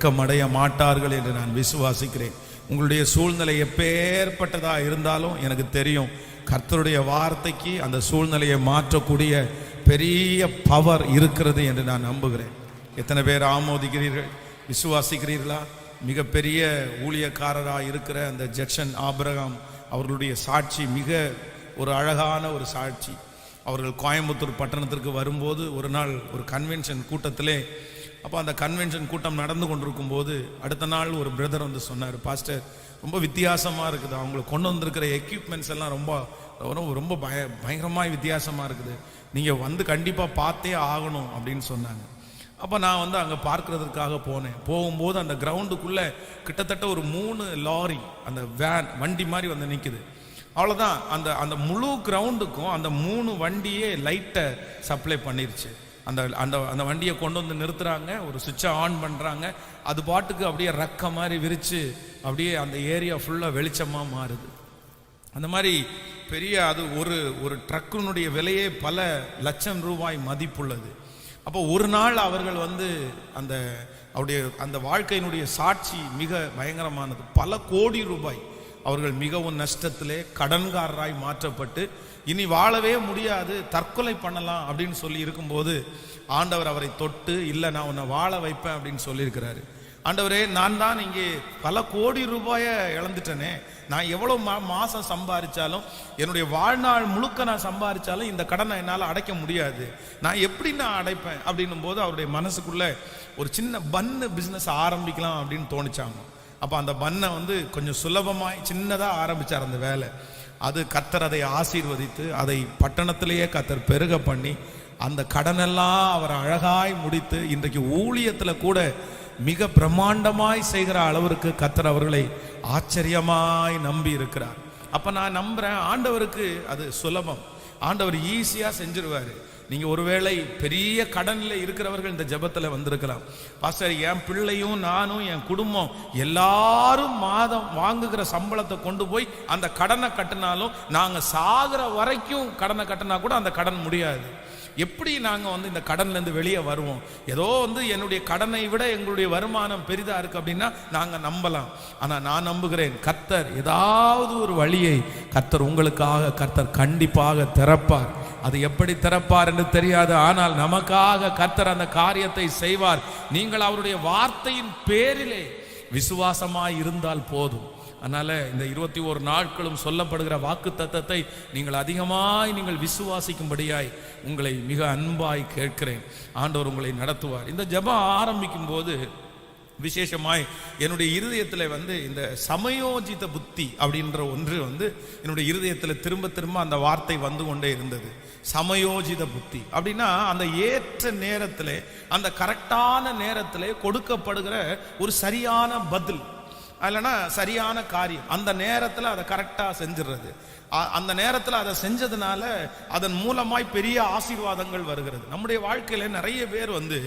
வெட்கமடைய மாட்டார்கள் என்று நான் விசுவாசிக்கிறேன். உங்களுடைய சூழ்நிலை எப்பேற்பட்டதா இருந்தாலும் எனக்கு தெரியும், கர்த்தருடைய வார்த்தைக்கு அந்த சூழ்நிலையை மாற்றக்கூடிய பெரிய பவர் இருக்கிறது என்று நான் நம்புகிறேன். எத்தனை பேர் ஆமோதிக்கிறீர்கள், விசுவாசிக்கிறீர்களா? மிகப்பெரிய ஊழியக்காரராக இருக்கிற அந்த ஜெக்சன் ஆபிரகாம் அவர்களுடைய சாட்சி மிக ஒரு அழகான ஒரு சாட்சி. அவர்கள் கோயம்புத்தூர் பட்டணத்திற்கு வரும்போது ஒரு நாள் ஒரு கன்வென்ஷன் கூட்டத்திலே, அப்போ அந்த கன்வென்ஷன் கூட்டம் நடந்து கொண்டிருக்கும் போது அடுத்த நாள் ஒரு பிரதர் வந்து சொன்னார், பாஸ்டர் ரொம்ப வித்தியாசமாக இருக்குது, அவங்களுக்கு கொண்டு வந்திருக்கிற எக்யூப்மெண்ட்ஸ் எல்லாம் ரொம்ப ரொம்ப பயங்கரமாக வித்தியாசமாக இருக்குது, நீங்கள் வந்து கண்டிப்பாக பார்த்தே ஆகணும் அப்படின்னு சொன்னாங்க. அப்போ நான் வந்து அங்கே பார்க்கறதுக்காக போனேன். போகும்போது அந்த கிரவுண்டுக்குள்ளே கிட்டத்தட்ட ஒரு 3 லாரி அந்த வண்டி மாதிரி வந்து நிற்குது. அவ்வளோதான், அந்த அந்த முழு கிரவுண்டுக்கும் அந்த 3 வண்டியே லைட்டை சப்ளை பண்ணிருச்சு. அந்த அந்த அந்த வண்டியை கொண்டு வந்து நிறுத்துறாங்க, ஒரு சுவிட்சை ஆன் பண்ணுறாங்க, அது பாட்டுக்கு அப்படியே ரக்க மாதிரி விரித்து அப்படியே அந்த ஏரியா ஃபுல்லாக வெளிச்சமாக மாறுது. அந்த மாதிரி பெரிய அது ஒரு ட்ரக்கினுடைய விலையே பல லட்சம் ரூபாய் மதிப்புள்ளது. அப்போ ஒரு நாள் அவர்கள் வந்து அந்த அவருடைய அந்த வாழ்க்கையினுடைய சாட்சி மிக பயங்கரமானது. பல கோடி ரூபாய் அவர்கள் மிகவும் நஷ்டத்திலே கடன்காரராய் மாற்றப்பட்டு இனி வாழவே முடியாது, தற்கொலை பண்ணலாம் அப்படின்னு சொல்லி இருக்கும்போது ஆண்டவர் அவரை தொட்டு, இல்லை நான் உன்னை வாழ வைப்பேன் அப்படின்னு சொல்லியிருக்கிறாரு. ஆண்டவரே, நான் தான் இங்கே பல கோடி ரூபாயை இழந்துட்டேனே, நான் எவ்வளோ மாதம் சம்பாதிச்சாலும் என்னுடைய வாழ்நாள் முழுக்க நான் சம்பாதிச்சாலும் இந்த கடனை என்னால் அடைக்க முடியாது, நான் எப்படி நான் அடைப்பேன் அப்படின்னும் போது அவருடைய மனசுக்குள்ள ஒரு சின்ன பன்னு பிஸ்னஸ் ஆரம்பிக்கலாம் அப்படின்னு தோணிச்சாங்க. அப்போ அந்த பன்னை வந்து கொஞ்சம் சுலபமாய் சின்னதாக ஆரம்பித்தார் அந்த வேலை. அது கர்த்தர் அதை ஆசீர்வதித்து அதை பட்டணத்திலேயே கர்த்தர் பெருக பண்ணி அந்த கடனெல்லாம் அவர் அழகாய் முடித்து இன்றைக்கு ஊழியத்தில் கூட மிக பிரம்மாண்டமாய் செய்கிற அளவிற்கு கர்த்தர் அவர்களை ஆச்சரியமாய் நம்பி இருக்கிறார். அப்போ நான் நம்புகிறேன், ஆண்டவருக்கு அது சுலபம், ஆண்டவர் ஈஸியாக செஞ்சிருவார். நீங்கள் ஒருவேளை பெரிய கடனில் இருக்கிறவர்கள் இந்த ஜெபத்தில் வந்திருக்கலாம், பாஸ்டர் என் பிள்ளையும் நானும் என் குடும்பம் எல்லாரும் மாதம் வாங்குகிற சம்பளத்தை கொண்டு போய் அந்த கடனை கட்டினாலும் நாங்கள் சாகிற வரைக்கும் கடனை கட்டினா கூட அந்த கடன் முடியாது. எப்படி நாங்கள் வந்து இந்த கடன்லேருந்து வெளியே வருவோம்? ஏதோ வந்து என்னுடைய கடனை விட எங்களுடைய வருமானம் பெரிதாக இருக்குது அப்படின்னா நாங்கள் நம்பலாம். ஆனால் நான் நம்புகிறேன், கர்த்தர் ஏதாவது ஒரு வழியை கர்த்தர் உங்களுக்காக கர்த்தர் கண்டிப்பாக திறப்பார். அது எப்படி திறப்பார் என்று தெரியாது, ஆனால் நமக்காக கர்த்தர் அந்த காரியத்தை செய்வார். நீங்கள் அவருடைய வார்த்தையின் பேரிலே விசுவாசமாய் இருந்தால் போதும். அதனால் இந்த 21 நாட்களும் சொல்லப்படுகிற வாக்கு தத்தத்தை நீங்கள் அதிகமாய் நீங்கள் விசுவாசிக்கும்படியாய் உங்களை மிக அன்பாய் கேட்கிறேன். ஆண்டவர் உங்களை நடத்துவார். இந்த ஜெபம் ஆரம்பிக்கும் போது விசேஷமாய் என்னுடைய இருதயத்தில் வந்து இந்த சமயோஜித புத்தி அப்படின்ற ஒன்று வந்து என்னுடைய இருதயத்தில் திரும்ப திரும்ப அந்த வார்த்தை வந்து கொண்டே இருந்தது. சமயோஜித புத்தி அப்படின்னா அந்த ஏற்ற நேரத்தில் அந்த கரெக்டான நேரத்தில் கொடுக்கப்படுகிற ஒரு சரியான பதில், இல்லைன்னா சரியான காரியம், அந்த நேரத்தில் அதை கரெக்டாக செஞ்சிடுறது. அந்த நேரத்தில் அதை செஞ்சதுனால அதன் மூலமாய் பெரிய ஆசீர்வாதங்கள் வருகிறது. நம்முடைய வாழ்க்கையில நிறைய பேர் வந்து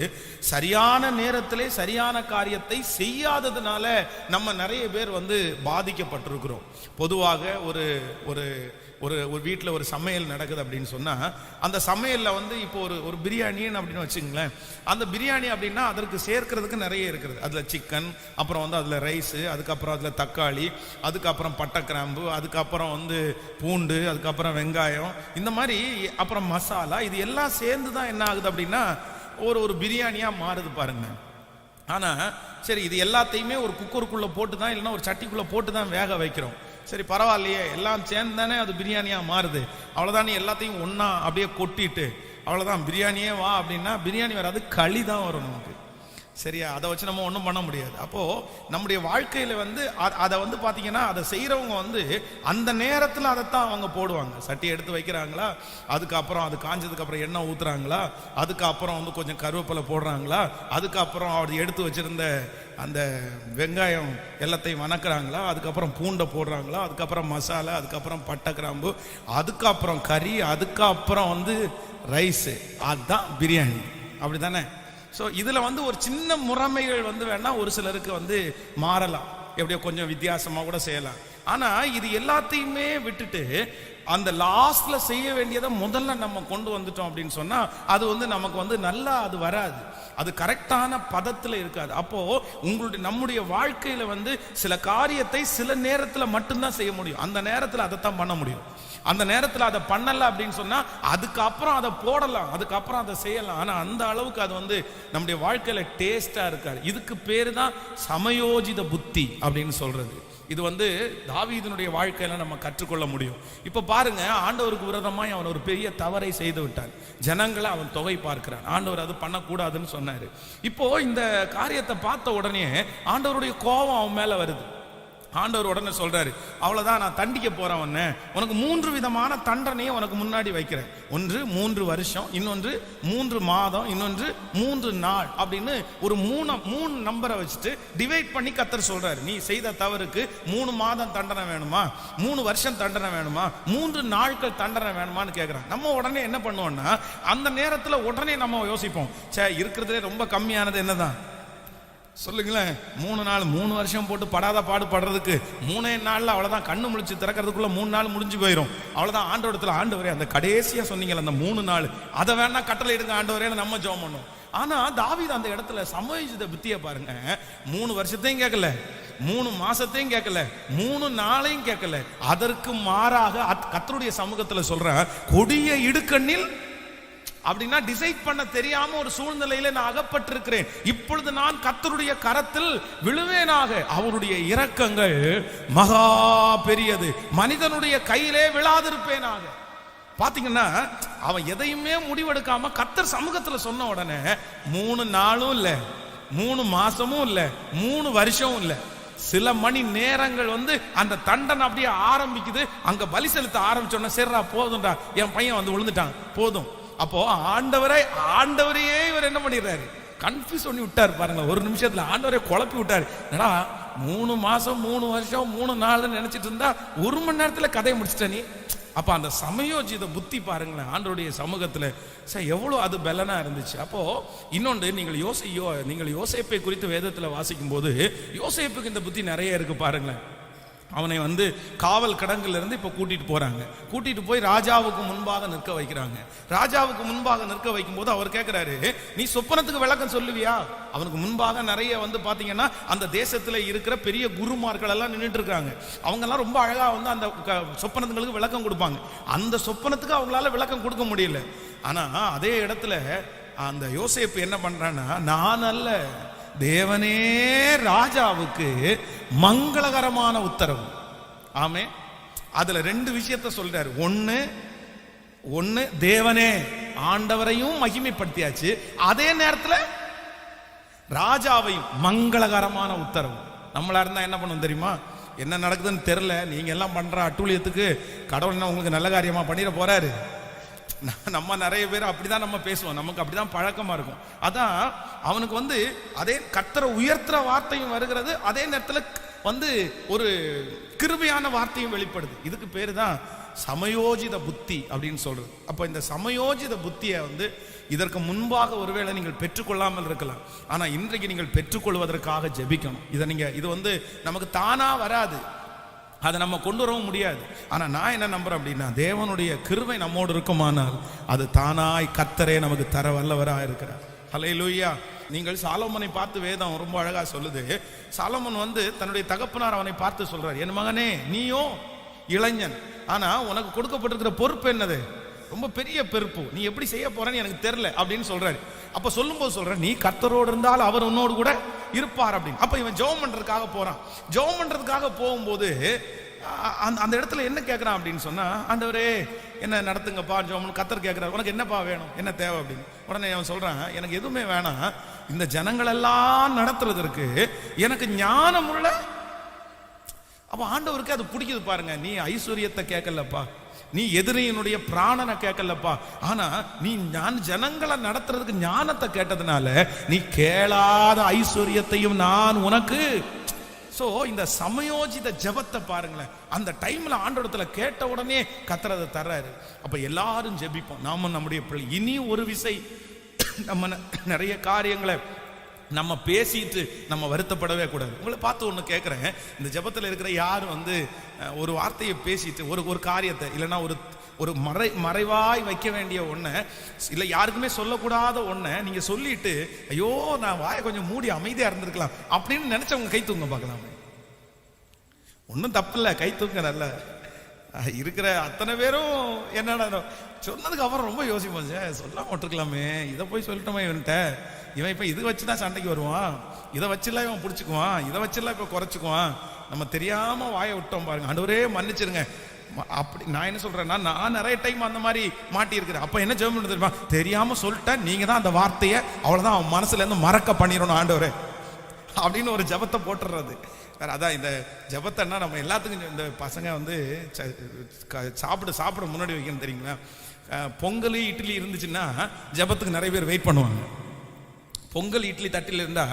சரியான நேரத்திலே சரியான காரியத்தை செய்யாததுனால நம்ம நிறைய பேர் வந்து பாதிக்கப்பட்டிருக்கிறோம். பொதுவாக ஒரு ஒரு ஒரு ஒரு வீட்டில் ஒரு சமையல் நடக்குது அப்படின்னு சொன்னால் அந்த சமையலில் வந்து இப்போ ஒரு பிரியாணின்னு அப்படின்னு வச்சுங்களேன், அந்த பிரியாணி அப்படின்னா அதற்கு சேர்க்கிறதுக்கு நிறைய இருக்குது. அதில் சிக்கன், அப்புறம் வந்து அதில் ரைஸு, அதுக்கப்புறம் அதில் தக்காளி, அதுக்கப்புறம் பட்டைக்கிராம்பு, அதுக்கப்புறம் வந்து பூண்டு, அதுக்கப்புறம் வெங்காயம், இந்த மாதிரி அப்புறம் மசாலா, இது எல்லாம் சேர்ந்து தான் என்ன ஆகுது அப்படின்னா ஒரு பிரியாணியாக மாறுது பாருங்க. ஆனால் சரி, இது எல்லாத்தையுமே ஒரு குக்கருக்குள்ளே போட்டு தான், இல்லைன்னா ஒரு சட்டிக்குள்ளே போட்டு தான் வேக வைக்கிறோம். சரி பரவாயில்லையே, எல்லாம் சேர்ந்து தானே அது பிரியாணியாக மாறுது, அவ்வளோதான். எல்லாத்தையும் ஒன்றா அப்படியே கொட்டிட்டு அவ்வளோதான் பிரியாணியே வா அப்படின்னா பிரியாணி வராது, களி தான் வரும் நமக்கு. சரியா? அதை வச்சு நம்ம ஒன்றும் பண்ண முடியாது. அப்போது நம்முடைய வாழ்க்கையில் வந்து அதை வந்து பார்த்தீங்கன்னா அதை செய்கிறவங்க வந்து அந்த நேரத்தில் அதைத்தான் அவங்க போடுவாங்க. சட்டி எடுத்து வைக்கிறாங்களா, அதுக்கப்புறம் அது காஞ்சதுக்கப்புறம் எண்ணெய் ஊற்றுறாங்களா, அதுக்கப்புறம் வந்து கொஞ்சம் கருவேப்பிலை போடுறாங்களா, அதுக்கப்புறம் அவர் எடுத்து வச்சுருந்த அந்த வெங்காயம் எல்லாத்தையும் வணக்குறாங்களா, அதுக்கப்புறம் பூண்டை போடுறாங்களா, அதுக்கப்புறம் மசாலா, அதுக்கப்புறம் பட்டை கிராம்பு, அதுக்கப்புறம் கறி, அதுக்கப்புறம் வந்து ரைஸு, அதுதான் பிரியாணி. அப்படி தானே? ஸோ இதில் வந்து ஒரு சின்ன முறைமைகள் வந்து வேணால் ஒரு சிலருக்கு வந்து மாறலாம், எப்படியோ கொஞ்சம் வித்தியாசமாக கூட செய்யலாம். ஆனால் இது எல்லாத்தையுமே விட்டுட்டு அந்த லாஸ்ட்ல செய்ய வேண்டியதை முதல்ல நம்ம கொண்டு வந்துட்டோம் அப்படின்னு சொன்னா அது வந்து நமக்கு வந்து நல்லா அது வராது, அது கரெக்டான பதத்தில் இருக்காது. அப்போ நம்முடைய வாழ்க்கையில வந்து சில காரியத்தை சில நேரத்தில் மட்டும்தான் செய்ய முடியும், அந்த நேரத்தில் அதைத்தான் பண்ண முடியும். அந்த நேரத்தில் அதை பண்ணல அப்படின்னு சொன்னா அதுக்கப்புறம் அதை போடலாம், அதுக்கப்புறம் அதை செய்யலாம். ஆனா அந்த அளவுக்கு அது வந்து நம்முடைய வாழ்க்கையில டேஸ்டா இருக்காது. இதுக்கு பேரு தான் சமயோஜித புத்தி அப்படின்னு சொல்றது. இது வந்து தாவீதினுடைய வாழ்க்கையில நம்ம கற்றுக்கொள்ள முடியும். இப்ப பாருங்க, ஆண்டவருக்கு விரோதமாய் அவன் ஒரு பெரிய தவறை செய்து விட்டான். ஜனங்களை அவன் தொகை பார்க்கிறான். ஆண்டவர் அது பண்ணக்கூடாதுன்னு சொன்னாரு. இப்போ இந்த காரியத்தை பார்த்த உடனே ஆண்டவருடைய கோபம் அவன் மேல வருது. ஆண்டவர் உடனே சொல்றாரு, அவ்வளவுதான், நான் தண்டிக்க போறேன், உனக்கு 3 விதமான தண்டனையை உனக்கு முன்னாடி வைக்கிறேன். ஒன்று 3 வருஷம், இன்னொன்று 3 மாதம், இன்னொன்று 3 நாள் அப்படின்னு ஒரு 3 நம்பரை வச்சுட்டு டிவைட் பண்ணி கர்த்தர் சொல்றாரு. நீ செய்த தவறுக்கு 3 மாதம் தண்டனை வேணுமா, 3 வருஷம் தண்டனை வேணுமா, 3 நாட்கள் தண்டனை வேணுமான்னு கேட்கிறான். நம்ம உடனே என்ன பண்ணுவோம்னா அந்த நேரத்தில் உடனே நம்ம யோசிப்போம், சே இருக்கிறதுலே ரொம்ப கம்மியானது என்னதான் சொல்லுங்களேன், 3 நாள் 3 வருஷம் போட்டு படாத பாடு படுறதுக்கு 3 நாள்ல அவ்வளவுதான், கண்ணு முழிச்சு திறக்கிறதுக்குள்ள 3 நாள் முடிஞ்சு போயிடும். அவ்வளவுதான். ஆண்டவரத்துல, ஆண்டவரே அந்த கடைசியா சொன்னீங்கல்ல அந்த 3 நாள், அதை வேணா கட்டளை எடுங்க ஆண்டவரே, நம்ம ஜெபம் பண்ணோம். ஆனா தாவீது அந்த இடத்துல சமயோஜித புத்தியை பாருங்க, 3 வருஷத்தையும் கேட்கல, 3 மாசத்தையும் கேட்கல, 3 நாளையும் கேட்கல. அதற்கு மாறாக கர்த்தருடைய சமூகத்துல சொல்ற கொடிய இடுக்கண்ணில் அப்படின்னா டிசைட் பண்ண தெரியாம ஒரு சூழ்நிலையில நான் அகப்பட்டிருக்கிறேன், இப்பொழுது நான் கர்த்தருடைய கரத்தில் விழுவேனாக. அவருடைய இரக்கங்கள் மகா பெரியது, மனிதனுடைய கையிலே விழாதிருப்பேனாக. பாத்தீங்கன்னா அவன் எதையுமே முடிவெடுக்காம கர்த்தர் சமூகத்துல சொன்ன உடனே 3 நாளும் இல்ல, 3 மாசமும் இல்ல, 3 வருஷமும் இல்ல, சில மணி நேரங்கள் வந்து அந்த தண்டனை அப்படியே ஆரம்பிக்குது. அங்க பலி செலுத்த ஆரம்பிச்சோன்னா சரிடா போதும்டா, என் பையன் வந்து விழுந்துட்டான் போதும். அப்போ ஆண்டவரையே இவர் என்ன பண்ணிடுறாரு, கன்ஃபியூஸ் பண்ணி விட்டார் பாருங்க. ஒரு நிமிஷத்துல ஆண்டவரை குழப்பி விட்டாரு. என்னடா 3 மாசம் 3 வருஷம் 3 நாள் நினைச்சிட்டு இருந்தா 1 மணி நேரத்துல கதையை முடிச்சிட்ட நீ. அப்ப அந்த சமயோஜித புத்தி பாருங்களேன் ஆண்டவருடைய சமூகத்துல எவ்வளவு அது பலனா இருந்துச்சு. அப்போ இன்னொன்று, நீங்கள் யோசேப்பை குறித்து வேதத்துல வாசிக்கும் போது யோசேப்புக்கு இந்த புத்தி நிறைய இருக்கு பாருங்களேன். அவனை வந்து காவல் கடங்குல இருந்து இப்ப கூட்டிட்டு போறாங்க, கூட்டிட்டு போய் ராஜாவுக்கு முன்பாக நிற்க வைக்கிறாங்க. ராஜாவுக்கு முன்பாக நிற்க வைக்கும் போது அவர் கேட்கிறாரு, நீ சொப்பனத்துக்கு விளக்கம் சொல்லுவியா? அவனுக்கு முன்பாக நிறைய வந்து பாத்தீங்கன்னா அந்த தேசத்துல இருக்கிற பெரிய குருமார்கள் எல்லாம் நின்றுட்டு இருக்காங்க. அவங்க எல்லாம் ரொம்ப அழகா வந்து அந்த சொப்பனத்துங்களுக்கு விளக்கம் கொடுப்பாங்க. அந்த சொப்பனத்துக்கு அவங்களால விளக்கம் கொடுக்க முடியல. ஆனா அதே இடத்துல அந்த யோசேப்பு என்ன பண்றான்னா, நான் அல்ல, தேவனே ராஜாவுக்கு மங்களகரமான உத்தரவு. ஆமே, அதுல 2 விஷயத்தை சொல்றாரு. ஒன்னு தேவனே ஆண்டவரையும் மகிமைப்படுத்தியாச்சு, அதே நேரத்தில் ராஜாவையும் மங்களகரமான உத்தரவு. நம்மளா இருந்தா என்ன பண்ணுவோம் தெரியுமா, என்ன நடக்குதுன்னு தெரியல, நீங்க எல்லாம் பண்ற அட்டூழியத்துக்கு கடவுள் என்ன உங்களுக்கு நல்ல காரியமா பண்ணிட போறாரு. நம்ம நிறைய பேர் அப்படிதான் நம்ம பேசுவோம், நமக்கு அப்படிதான் பழக்கமா இருக்கும். அதான் அவனுக்கு வந்து அதே கர்த்தரை உயர்த்துற வார்த்தையும் வருகிறது, அதே நேரத்தில் வந்து ஒரு கிருபையான வார்த்தையும் வெளிப்படுது. இதுக்கு பேரு தான் சமயோஜித புத்தி அப்படின்னு சொல்றது. அப்ப இந்த சமயோஜித புத்தியை வந்து இதற்கு முன்பாக ஒருவேளை நீங்கள் பெற்றுக்கொள்ளாமல் இருக்கலாம், ஆனா இன்றைக்கு நீங்கள் பெற்றுக்கொள்வதற்காக ஜெபிக்கணும். இது வந்து நமக்கு தானா வராது, அதை நம்ம கொண்டு வரவும் முடியாது. ஆனா நான் என்ன நம்புறேன் அப்படின்னா, தேவனுடைய கிருபை நம்மோடு இருக்குமானால் அது தானாய் கர்த்தரே நமக்கு தர வல்லவராக இருக்கிறார். ஹல்லேலூயா. நீங்கள் சாலோமோனை பார்த்து வேதம் ரொம்ப அழகா சொல்லுது. சாலோமோன் வந்து தன்னுடைய தகப்பனார் அவனை பார்த்து சொல்றார், என் மகனே நீயோ இளைஞன், ஆனா உனக்கு கொடுக்கப்பட்டிருக்கிற பொறுப்பு என்னது, ரொம்ப பெரிய பொறுப்பு, நீ எப்படி செய்ய போறன்னு எனக்கு தெரியல அப்படின்னு சொல்றாரு. அப்ப சொல்லும்போது சொல்ற, நீ கர்த்தரோடு இருந்தால் அவர் உன்னோடு கூட இருப்பார் அப்படின்னு. அப்ப இவன் ஜெபம் பண்றதுக்காக போறான். ஜெபம் பண்றதுக்காக போகும்போது அந்த இடத்துல என்ன கேட்கறான் அப்படின்னு சொன்னா, ஆண்டவரே என்ன நடத்துங்கப்பா ஜெபம். கர்த்தர் கேட்கிறார், உனக்கு என்னப்பா வேணும், என்ன தேவை அப்படின்னு. உடனே அவன் சொல்றான், எனக்கு எதுவுமே வேணாம், இந்த ஜனங்கள் எல்லாம் நடத்துறதற்கு எனக்கு ஞானம் உள்ள. அப்ப ஆண்டவருக்கு அது பிடிக்குது பாருங்க. நீ ஐஸ்வர்யத்தை கேட்கலப்பா, நீ எதிரியினுடைய பிராணனை கேட்கலப்பா, ஆனா நீ ஜனங்களை நடத்துறதுக்கு ஞானத்தை கேட்டதுனால நீ கேளாத ஐஸ்வர்யத்தையும் நான் உனக்கு. சோ இந்த சமயோஜித ஜெபத்தை பாருங்களேன், அந்த டைம்ல ஆண்டவரத்துல கேட்ட உடனே கர்த்தர் தர்றாரு. அப்ப எல்லாரும் ஜெபிப்போம். நாம நம்முடைய பிள்ளை இனி ஒரு விசை நம்ம நிறைய காரியங்களை நம்ம பேசிட்டு நம்ம வருத்தப்படவே கூடாது. உங்களை பார்த்து ஒன்று கேட்குறேன், இந்த ஜெபத்தில் இருக்கிற யார் ஒரு வார்த்தையை பேசிட்டு ஒரு காரியத்தை இல்லைன்னா ஒரு மறைவாய் வைக்க வேண்டிய ஒன்றை இல்லை யாருக்குமே சொல்லக்கூடாத ஒன்றை நீங்கள் சொல்லிட்டு ஐயோ நான் வாயை கொஞ்சம் மூடி அமைதியாக இருந்திருக்கலாம் அப்படின்னு நினச்சவங்க கை தூங்க பார்க்கலாம். ஒன்றும் தப்பு இல்லை, கை தூங்க நல்ல இருக்கிற அத்தனை பேரும் என்னடா சொன்னதுக்கு அப்புறம் ரொம்ப யோசிப்போம், சொல்லாம விட்டுருக்கலாமே, இதை போய் சொல்லிட்டோமே இவன்ட்ட, இவன் இப்போ இது வச்சு தான் சண்டைக்கு வருவான், இதை வச்சுலாம் இவன் பிடிச்சிக்குவான், இதை வச்சுலாம் இப்போ குறைச்சிக்குவான், நம்ம தெரியாம வாயை விட்டோம் பாருங்க. ஆண்டவரே மன்னிச்சிருங்க. அப்படி நான் என்ன சொல்றேன்னா, நான் நிறைய டைம் அந்த மாதிரி மாட்டி இருக்கிறேன். அப்ப என்ன ஜெபம் தெரியுமா, தெரியாம சொல்லிட்டேன், நீங்க தான் அந்த வார்த்தையை அவ்வளவுதான் அவன் மனசுல இருந்து மறக்க பண்ணிடணும் ஆண்டவரே அப்படின்னு ஒரு ஜெபத்தை போட்டுறது. அதான் இந்த ஜெபத்தைன்னா நம்ம எல்லாத்துக்கும் இந்த பசங்க சாப்பிட முன்னாடி வைக்கணும் தெரியுங்களா. பொங்கல் இட்லி இருந்துச்சுன்னா ஜெபத்துக்கு நிறைய பேர் வெயிட் பண்ணுவாங்க. பொங்கல் இட்லி தட்டில் இருந்தா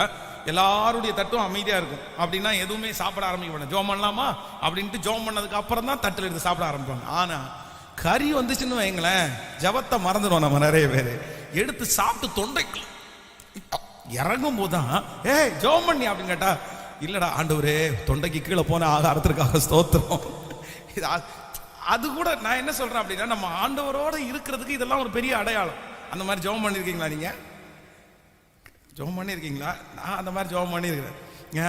எல்லாருடைய தட்டும் அமைதியா இருக்கும். அப்படின்னா எதுவுமே சாப்பிட ஆரம்பிக்க மாட்டாங்க. ஜோம் பண்ணலாமா அப்படின்ட்டு ஜோம் பண்ணதுக்கு அப்புறம் தான் தட்டில் எடுத்து சாப்பிட ஆரம்பிப்பாங்க. ஆனா கறி வந்துச்சுன்னு வைங்களேன், ஜெபத்தை மறந்துடுவோம் நம்ம நிறைய பேர். எடுத்து சாப்பிட்டு தொண்டைக்கு இறங்கும் போதுதான் ஜோம் பண்ணி அப்படின்னு கேட்டா, இல்லடா ஆண்டவரே தொண்டைக்கு கீழே போன ஆகாரத்திற்காக ஸ்தோத்திரம். அது கூட நான் என்ன சொல்றேன் அப்படின்னா, நம்ம ஆண்டவரோட இருக்கிறதுக்கு இதெல்லாம் ஒரு பெரிய அடையாளம். அந்த மாதிரி ஜெபம் பண்ணிருக்கீங்களா? நீங்க ஜெபம் பண்ணிருக்கீங்களா? நான் அந்த மாதிரி ஜெபம் பண்ணிருக்கிறேன்.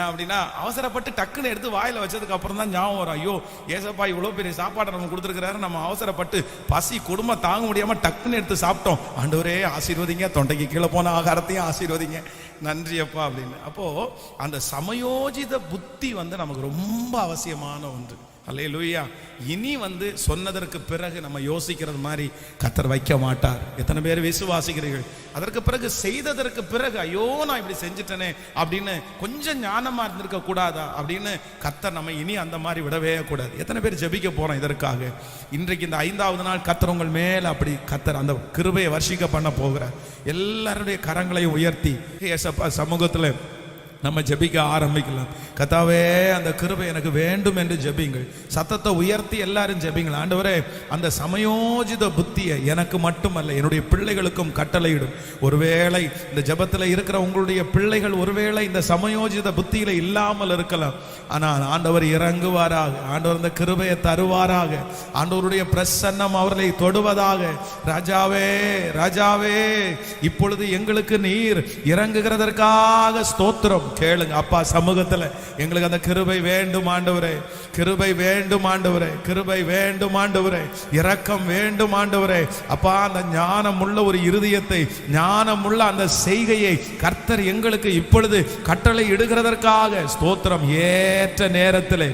அப்படின்னா அவசரப்பட்டு டக்குன்னு எடுத்து வாயில வச்சதுக்கு அப்புறம் தான் ஞாபகம் வரும், ஐயோ ஏசப்பா இவ்வளவு பெரிய சாப்பாடை நம்ம கொடுத்துருக்கிறாரு, நம்ம அவசரப்பட்டு பசி குடும்பம் தாங்க முடியாம டக்குன்னு எடுத்து சாப்பிட்டோம், ஆண்டவரே ஆசீர்வதிங்க, தொண்டைக்கு கீழே போன ஆகாரத்தையும் ஆசீர்வதிங்க, நன்றி அப்பா அப்படின்னு. அப்போ அந்த சமயோஜித புத்தி நமக்கு ரொம்ப அவசியமான ஒன்று. அல்லேலூயா. இனி சொன்னதற்கு பிறகு நம்ம யோசிக்கிறது மாதிரி கர்த்தர் வைக்க மாட்டார். எத்தனை பேர் விசுவாசிக்கிறீர்கள்? அதற்கு பிறகு செய்ததற்கு பிறகு ஐயோ நான் இப்படி செஞ்சுட்டேனே அப்படின்னு கொஞ்சம் ஞானமா இருந்திருக்க கூடாதா அப்படின்னு கர்த்தர் நம்ம இனி அந்த மாதிரி விடவே கூடாது. எத்தனை பேர் ஜெபிக்க போறோம் இதற்காக? இன்றைக்கு இந்த 5வது நாள் கர்த்தர் உங்கள் மேல் அப்படி கர்த்தர் அந்த கிருபையை வர்ஷிக்க பண்ண போகிறார். எல்லாருடைய கரங்களையும் உயர்த்தி ஏசப்பா சமூகத்தில் நம்ம ஜெபிக்க ஆரம்பிக்கலாம். கர்த்தாவே அந்த கிருபை எனக்கு வேண்டும் என்று ஜெபிங்கள். சத்தத்தை உயர்த்தி எல்லாரும் ஜெபிங்கள். ஆண்டவரே அந்த சமயோஜித புத்தியை எனக்கு மட்டுமல்ல என்னுடைய பிள்ளைகளுக்கும் கட்டளையிடும். ஒருவேளை இந்த ஜெபத்தில் இருக்கிற உங்களுடைய பிள்ளைகள் ஒருவேளை இந்த சமயோஜித புத்தியில இல்லாமல் இருக்கலாம். ஆனால் ஆண்டவர் இறங்குவாராக, ஆண்டவர் அந்த கிருபையை தருவாராக, ஆண்டவருடைய பிரசன்னம் அவர்களை தொடுவதாக. ராஜாவே ராஜாவே இப்பொழுது எங்களுக்கு நீர் இறங்குகிறதற்காக ஸ்தோத்திரம். கேளுங்க அப்பா சமூகத்துல, எங்களுக்கு அந்த கிருபை வேண்டும் ஆண்டவரே, கிருபை வேண்டும் ஆண்டவரே, கிருபை வேண்டும் ஆண்டவரே, இரக்கம் வேண்டும் ஆண்டவரே. அப்பா அந்த ஞானமுள்ள ஒரு இருதயத்தை, ஞானமுள்ள அந்த செய்கையை கர்த்தர் எங்களுக்கு இப்பொழுது கட்டளை இடுகிறதற்காக ஸ்தோத்திரம். ஏற்ற நேரத்தில்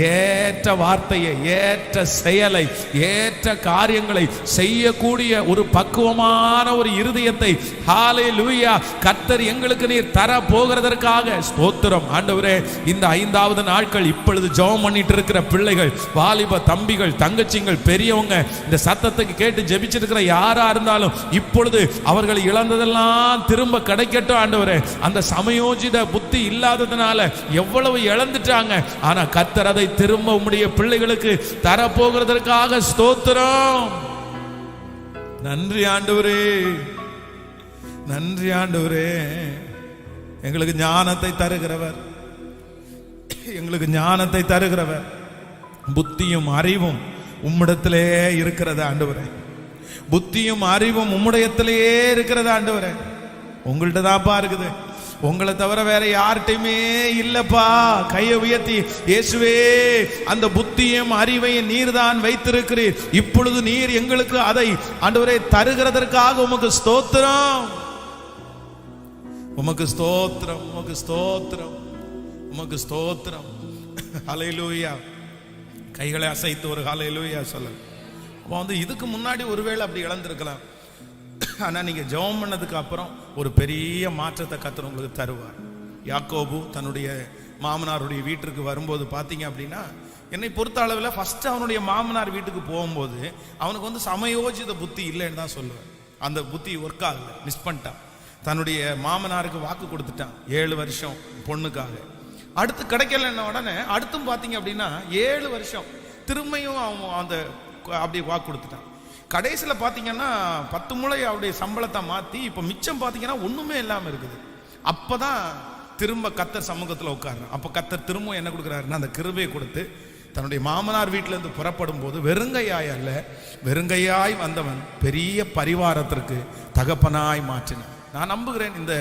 ஏற்ற வார்த்தையை, ஏற்ற செயலை, ஏற்ற காரியங்களை செய்யக்கூடிய ஒரு பக்குவமான ஒரு இருதயத்தை ஹல்லேலூயா கர்த்தர் எங்களுக்கு நீர் தர போகிறதற்காக ஸ்தோத்திரம். ஆண்டவரே இந்த 5வது நாட்கள் இப்பொழுது ஜெபம் பண்ணிட்டு இருக்கிற பிள்ளைகள், வாலிப தம்பிகள், தங்கச்சிகள், பெரியவங்க, இந்த சத்தத்துக்கு கேட்டு ஜெபிச்சிட்டு இருக்கிற யாரா இருந்தாலும் இப்பொழுது அவர்கள் இழந்ததெல்லாம் திரும்ப கிடைக்கட்டும் ஆண்டவரே. அந்த சமயோஜித புத்தி இல்லாததுனால எவ்வளவு இழந்துட்டாங்க, ஆனா கர்த்தர் அதை திரும்ப உம்முடைய பிள்ளைகளுக்கு தரப்போகிறதற்காக ஸ்தோத்திரம். நன்றி ஆண்டவரே, நன்றி ஆண்டவரே. எங்களுக்கு ஞானத்தை தருகிறவர், எங்களுக்கு ஞானத்தை தருகிறவர். புத்தியும் அறிவும் உம்மிடத்திலே இருக்கிறது ஆண்டவரே, புத்தியும் அறிவும் உம்முடையத்திலேயே இருக்கிறது ஆண்டவரே. உங்கள்கிட்ட தான்ப்பா இருக்குது, உங்களை தவிர வேற யார்கிட்டயுமே இல்லப்பா. கையை உயர்த்தி இயேசுவே அந்த புத்தியும் அறிவையும் நீர் தான் வைத்திருக்கிறீர், இப்பொழுது நீர் எங்களுக்கு அதை ஆண்டவரே தருகிறதற்காக உமக்கு ஸ்தோத்திரம், உமக்கு ஸ்தோத்திரம், உமக்கு ஸ்தோத்திரம், உமக்கு ஸ்தோத்திரம். ஹல்லேலூயா. கைகளை அசைத்து ஒரு ஹல்லேலூயா சொல்ல. அப்போ இதுக்கு முன்னாடி ஒருவேளை அப்படி இழந்திருக்கலாம், ஆனா நீங்க ஜெபம் பண்ணதுக்கு அப்புறம் ஒரு பெரிய மாற்றத்தை கர்த்தர் உங்களுக்கு தருவார். யாக்கோபு தன்னுடைய மாமனாருடைய வீட்டிற்கு வரும்போது பார்த்தீங்க அப்படின்னா, என்னை பொறுத்த அளவில் ஃபர்ஸ்ட் அவனுடைய மாமனார் வீட்டுக்கு போகும்போது அவனுக்கு சமயோஜித புத்தி இல்லைன்னு தான் சொல்லுவேன். அந்த புத்தி ஒர்க் ஆகல, மிஸ் பண்ணிட்டான். தன்னுடைய மாமனாருக்கு வாக்கு கொடுத்துட்டான் 7 வருஷம் பொண்ணுக்காக. அடுத்து கிடைக்கலன்ன உடனே அடுத்தும் பார்த்தீங்க அப்படின்னா 7 வருஷம் திரும்பியும் அவன் அந்த அப்படி வாக்கு கொடுத்துட்டான். கடைசியில் பார்த்தீங்கன்னா 10 முறை அவருடைய சம்பளத்தை மாற்றி இப்போ மிச்சம் பார்த்தீங்கன்னா ஒன்றுமே இல்லாமல் இருக்குது. அப்பதான் திரும்ப கர்த்தர் சமூகத்தில் உட்கார்றேன். அப்ப கர்த்தர் திரும்ப என்ன கொடுக்குறாருன்னா அந்த கிருபையை கொடுத்து தன்னுடைய மாமனார் வீட்டிலேருந்து புறப்படும் போது வெறுங்கையாய் அல்ல, வெறுங்கையாய் வந்தவன் பெரிய பரிவாரத்திற்கு தகப்பனாய் மாற்றினான். நான் நம்புகிறேன் இந்த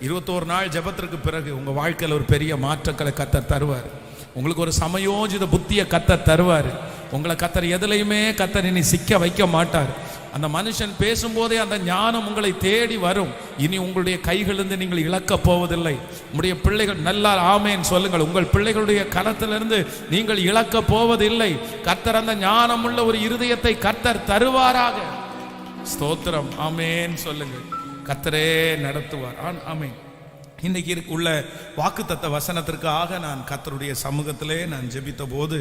21 நாள் ஜெபத்திற்கு பிறகு உங்க வாழ்க்கையில் ஒரு பெரிய மாற்றங்களை கர்த்தர் தருவார். உங்களுக்கு ஒரு சமயோஜித புத்தியை கர்த்தர் தருவார். உங்களை கர்த்தர் எதுலையுமே கர்த்தர் இனி சிக்க வைக்க மாட்டார். அந்த மனுஷன் பேசும்போதே அந்த ஞானம் உங்களை தேடி வரும். இனி உங்களுடைய கைகளிலிருந்து நீங்கள் இழக்க போவதில்லை. உங்களுடைய பிள்ளைகள் நல்லா ஆமேன் சொல்லுங்கள். உங்கள் பிள்ளைகளுடைய கரத்திலிருந்து நீங்கள் இழக்க போவதில்லை. கர்த்தர் அந்த ஞானமுள்ள ஒரு இருதயத்தை கர்த்தர் தருவாராக. ஸ்தோத்திரம், ஆமேன் சொல்லுங்கள். கர்த்தரே நடத்துவார். ஆமேன். இன்னைக்கு உள்ள வாக்குத்தத்த வசனத்திற்காக நான் கர்த்தருடைய சமூகத்திலே நான் ஜெபித்த போது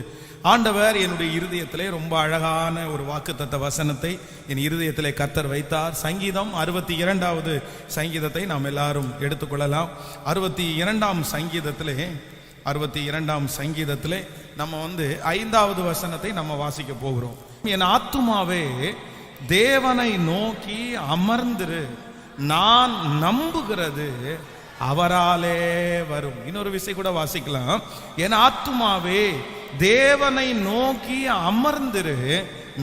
ஆண்டவர் என்னுடைய இருதயத்திலே ரொம்ப அழகான ஒரு வாக்குத்தத்த வசனத்தை என் இருதயத்திலே கர்த்தர் வைத்தார். சங்கீதம் 62வது சங்கீதத்தை நாம் எல்லாரும் எடுத்துக்கொள்ளலாம். 62ஆம் சங்கீதத்திலே நம்ம 5வது வசனத்தை நம்ம வாசிக்க போகிறோம். என் ஆத்துமாவே தேவனை நோக்கி அமர்ந்திரு, நான் நம்புகிறது அவராலே வரும். இன்னொரு விஷயம் கூட வாசிக்கலாம். என் ஆத்துமாவே தேவனை நோக்கி அமர்ந்திரு,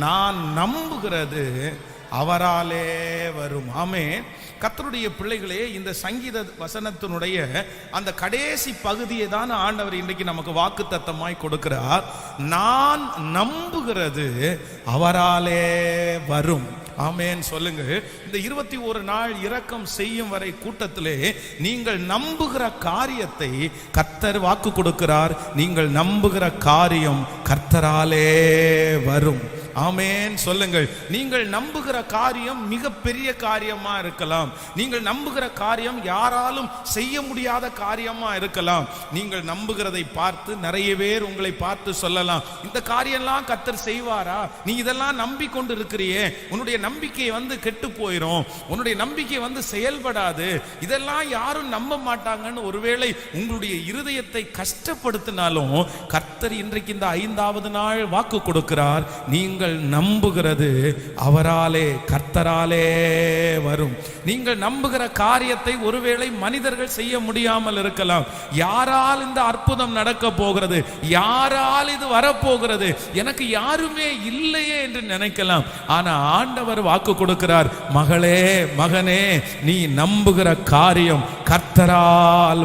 நான் நம்புகிறது அவராலே வரும். ஆமென். கர்த்தருடைய பிள்ளைகளே, இந்த சங்கீத வசனத்தினுடைய அந்த கடைசி பகுதியை தான் ஆண்டவர் இன்றைக்கு நமக்கு வாக்குத்தத்தமாய் கொடுக்கிறார். நான் நம்புகிறது அவராலே வரும். ஆமென் சொல்லுங்க. இந்த 21 நாள் இரக்கம் செய்யும் வரை கூட்டத்திலே நீங்கள் நம்புகிற காரியத்தை கர்த்தர் வாக்கு கொடுக்கிறார். நீங்கள் நம்புகிற காரியம் கர்த்தராலே வரும். ஆமென் சொல்லுங்கள். நீங்கள் நம்புகிற காரியம் மிகப்பெரிய காரியமா இருக்கலாம். நீங்கள் நம்புகிற காரியம் யாராலும் செய்ய முடியாத காரியமா இருக்கலாம். நீங்கள் நம்புகிறதை பார்த்து நிறைய பேர் உங்களை பார்த்து சொல்லலாம், இந்த காரியம்லாம் கர்த்தர் செய்வாரா? நீ இதெல்லாம் நம்பிக்கொண்டு இருக்கிறியே, உன்னுடைய நம்பிக்கை கெட்டு போயிடும், உன்னுடைய நம்பிக்கை செயல்படாது, இதெல்லாம் யாரும் நம்ப மாட்டாங்கன்னு ஒருவேளை உங்களுடைய இருதயத்தை கஷ்டப்படுத்தினாலும் கர்த்தர் இன்றைக்கு இந்த 5வது நாள் வாக்கு கொடுக்கிறார். நீங்கள் நம்புகிறது அவராலே, கர்த்தராலே வரும். நீங்கள் நம்புகிற காரியத்தை ஒருவேளை மனிதர்கள் செய்ய முடியாமல் இருக்கலாம். யாரால் இந்த அற்புதம் நடக்க போகிறது, யாரால் இது வரப்போகிறது, எனக்கு யாருமே இல்லையே என்று நினைக்கலாம். ஆனா ஆண்டவர் வாக்கு கொடுக்கிறார், மகளே மகனே, நீ நம்புகிற காரியம் கர்த்தரால்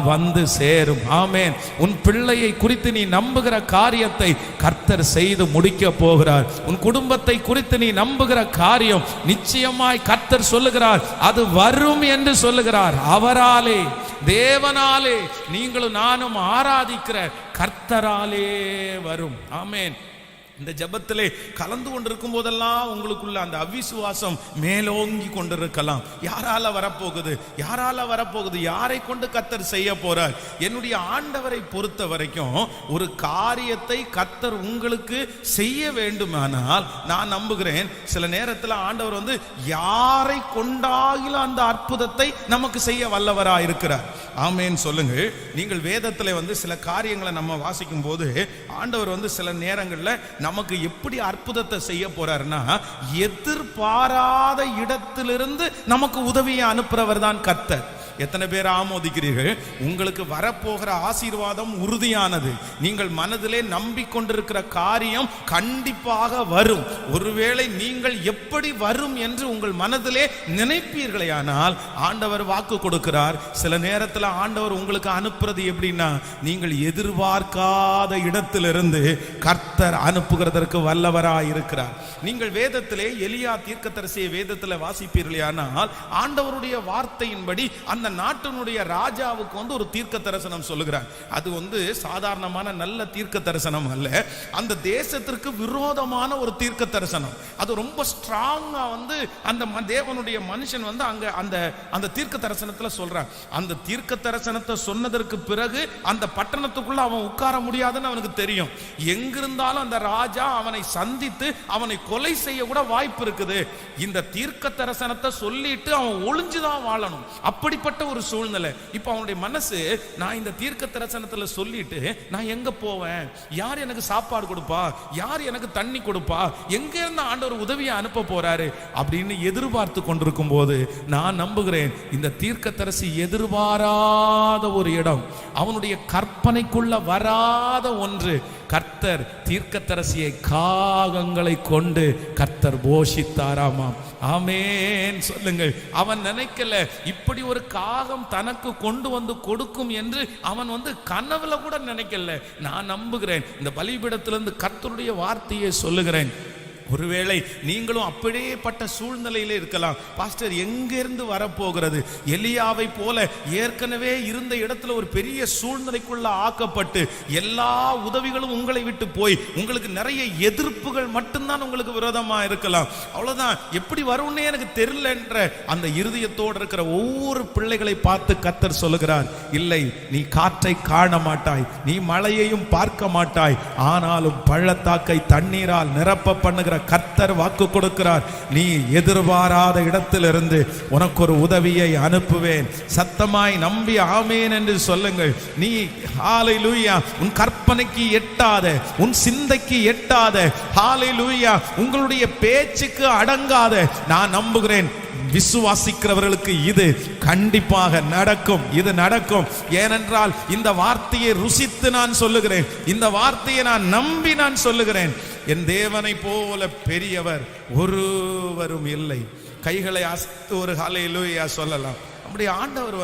சேரும். ஆமென். உன் பிள்ளையை குறித்து நீ நம்புகிற காரியத்தை கர்த்தர் செய்து முடிக்க போகிறார். உன் குடும்பத்தை குறித்து நீ நம்புகிற காரியம் நிச்சயமாய் கர்த்தர் சொல்லுகிறார், அது வரும் என்று சொல்லுகிறார். அவராலே, தேவனாலே, நீங்களும் நானும் ஆராதிக்கிற கர்த்தராலே வரும். ஆமென். இந்த ஜெபத்திலே கலந்து கொண்டிருக்கும் போதெல்லாம் உங்களுக்குள்ள அந்த அவிசுவாசம் மேலோங்கி கொண்டிருக்கலாம். யாரால வரப்போகுது, யாரால வரப்போகுது, யாரை கொண்டு கர்த்தர் செய்ய போறார்? என்னுடைய ஆண்டவரை பொறுத்த வரைக்கும் ஒரு காரியத்தை கர்த்தர் உங்களுக்கு செய்ய வேண்டுமானால் நான் நம்புகிறேன், சில நேரத்தில் ஆண்டவர் யாரை கொண்டாகிலும் அந்த அற்புதத்தை நமக்கு செய்ய வல்லவராக இருக்கிறார். ஆமென் சொல்லுங்க. நீங்கள் வேதத்தில் சில காரியங்களை நம்ம வாசிக்கும் போது ஆண்டவர் சில நேரங்களில் நமக்கு எப்படி அற்புதத்தை செய்ய போறாருன்னா, எதிர்பாராத இடத்திலிருந்து நமக்கு உதவியை அனுப்புறவர் தான் கர்த்தர். எத்தனை பேர் ஆமோதிக்கிறீர்கள்? உங்களுக்கு வரப்போகிற ஆசீர்வாதம் உறுதியானது. நீங்கள் மனதிலே நம்பிக்கொண்டிருக்கிற காரியம் கண்டிப்பாக வரும். ஒருவேளை நீங்கள் எப்படி வரும் என்று உங்கள் மனதிலே நினைப்பீர்களேயானால் ஆண்டவர் வாக்கு கொடுக்கிறார். சில நேரத்தில் ஆண்டவர் உங்களுக்கு அனுப்புறது எப்படின்னா, நீங்கள் எதிர்பார்க்காத இடத்திலிருந்து கர்த்தர் அனுப்புகிறதற்கு வல்லவராய் இருக்கிறார். நீங்கள் வேதத்திலே எலியா தீர்க்கதரிசியை வேதத்தில் வாசிப்பீர்களேயானால் ஆண்டவருடைய வார்த்தையின்படி அந்த நாட்டினுடைய ராஜாவுக்கு ஒரு தீர்க்க தரிசனம் சொல்லுகிறார். அது சாதாரணமான நல்ல தீர்க்க தரிசனம் அல்ல, அந்த தேசத்திற்கு விரோதமான ஒரு தீர்க்க தரிசனம். அது ரொம்ப ஸ்ட்ராங்கா அந்த தேவனுடைய மனுஷன் அங்க அந்த தீர்க்க தரிசனத்துல சொல்றான். அந்த தீர்க்க தரிசனத்தை சொன்னதற்கு பிறகு அந்த பட்டணத்துக்குள்ள அவன் உட்கார முடியாதுன்னு அவனுக்கு தெரியும். எங்கிருந்தாலும் அந்த ராஜா அவனை சந்தித்து அவனை கொலை செய்ய கூட வாய்ப்பு இருக்குது. இந்த தீர்க்க தரிசனத்தை சொல்லிட்டு அவன் ஒளிஞ்சுதான் வாழணும். அப்படிப்பட்ட அப்படிப்பட்ட ஒரு சூழ்நிலை. இப்ப அவனுடைய மனசு, நான் இந்த தீர்க்க தரிசனத்துல சொல்லிட்டு நான் எங்க போவேன், யார் எனக்கு சாப்பாடு கொடுப்பா, யார் எனக்கு தண்ணி கொடுப்பா, எங்க இருந்து ஆண்டவர் உதவியை அனுப்ப போறாரு அப்படின்னு எதிர்பார்த்து கொண்டிருக்கும் போது நான் நம்புகிறேன், இந்த தீர்க்கதரிசி எதிர்பாராத ஒரு இடம், அவனுடைய கற்பனைக்குள்ள வராத ஒன்று, கர்த்தர் தீர்க்கதரிசியை காகங்களை கொண்டு கர்த்தர் போஷித்தாராமாம். ஆமென் சொல்லுங்கள். அவன் நினைக்கல இப்படி ஒரு காகம் தனக்கு கொண்டு வந்து கொடுக்கும் என்று அவன் கனவுல கூட நினைக்கல. நான் நம்புகிறேன், இந்த பலிபீடத்திலிருந்து கர்த்தருடைய வார்த்தையை சொல்லுகிறேன். ஒருவேளை நீங்களும் அப்படியேப்பட்ட சூழ்நிலையிலே இருக்கலாம். பாஸ்டர் எங்கிருந்து வரப்போகிறது? எலியாவை போல ஏற்கனவே இருந்த இடத்துல ஒரு பெரிய சூழ்நிலைக்குள்ள ஆக்கப்பட்டு எல்லா உதவிகளும் உங்களை விட்டு போய் உங்களுக்கு நிறைய எதிர்ப்புகள் மட்டும்தான் உங்களுக்கு விரோதமா இருக்கலாம். அவ்வளவுதான், எப்படி வரும்னே எனக்கு தெரியல என்ற அந்த இருதயத்தோடு இருக்கிற ஒவ்வொரு பிள்ளைகளை பார்த்து கர்த்தர் சொல்லுகிறார், இல்லை, நீ காற்றை காண மாட்டாய், நீ மழையையும் பார்க்க மாட்டாய், ஆனாலும் பள்ளத்தாக்கை தண்ணீரால் நிரப்ப பண்ணுகிற கர்த்தர் வாக்கு கொடுக்கிறார். நீ எதிர்பாராத இடத்திலிருந்து உனக்கு ஒரு உதவியை அனுப்புவேன். சத்தமாய் நம்பி ஆமேன் என்று சொல்லுங்கள். நீ ஹalleluya, உன் கற்பனைக்கு எட்டாத, உன் சிந்தைக்கு எட்டாத, ஹalleluya, உங்களுடைய பேச்சுக்கு அடங்காத, நான் நம்புகிறேன் விசுவாசிக்கிறவர்களுக்கு இது கண்டிப்பாக நடக்கும். இது நடக்கும். ஏனென்றால் இந்த வார்த்தையை ருசித்து நான் சொல்லுகிறேன், இந்த வார்த்தையை நான் நம்பி நான் சொல்லுகிறேன். என் தேவனை போல பெரியவர் ஒருவரும் இல்லை. கைகளை அசைத்து ஒரு ஹல்லேலூயா சொல்லலாம். நம்முடைய ஆண்டவர்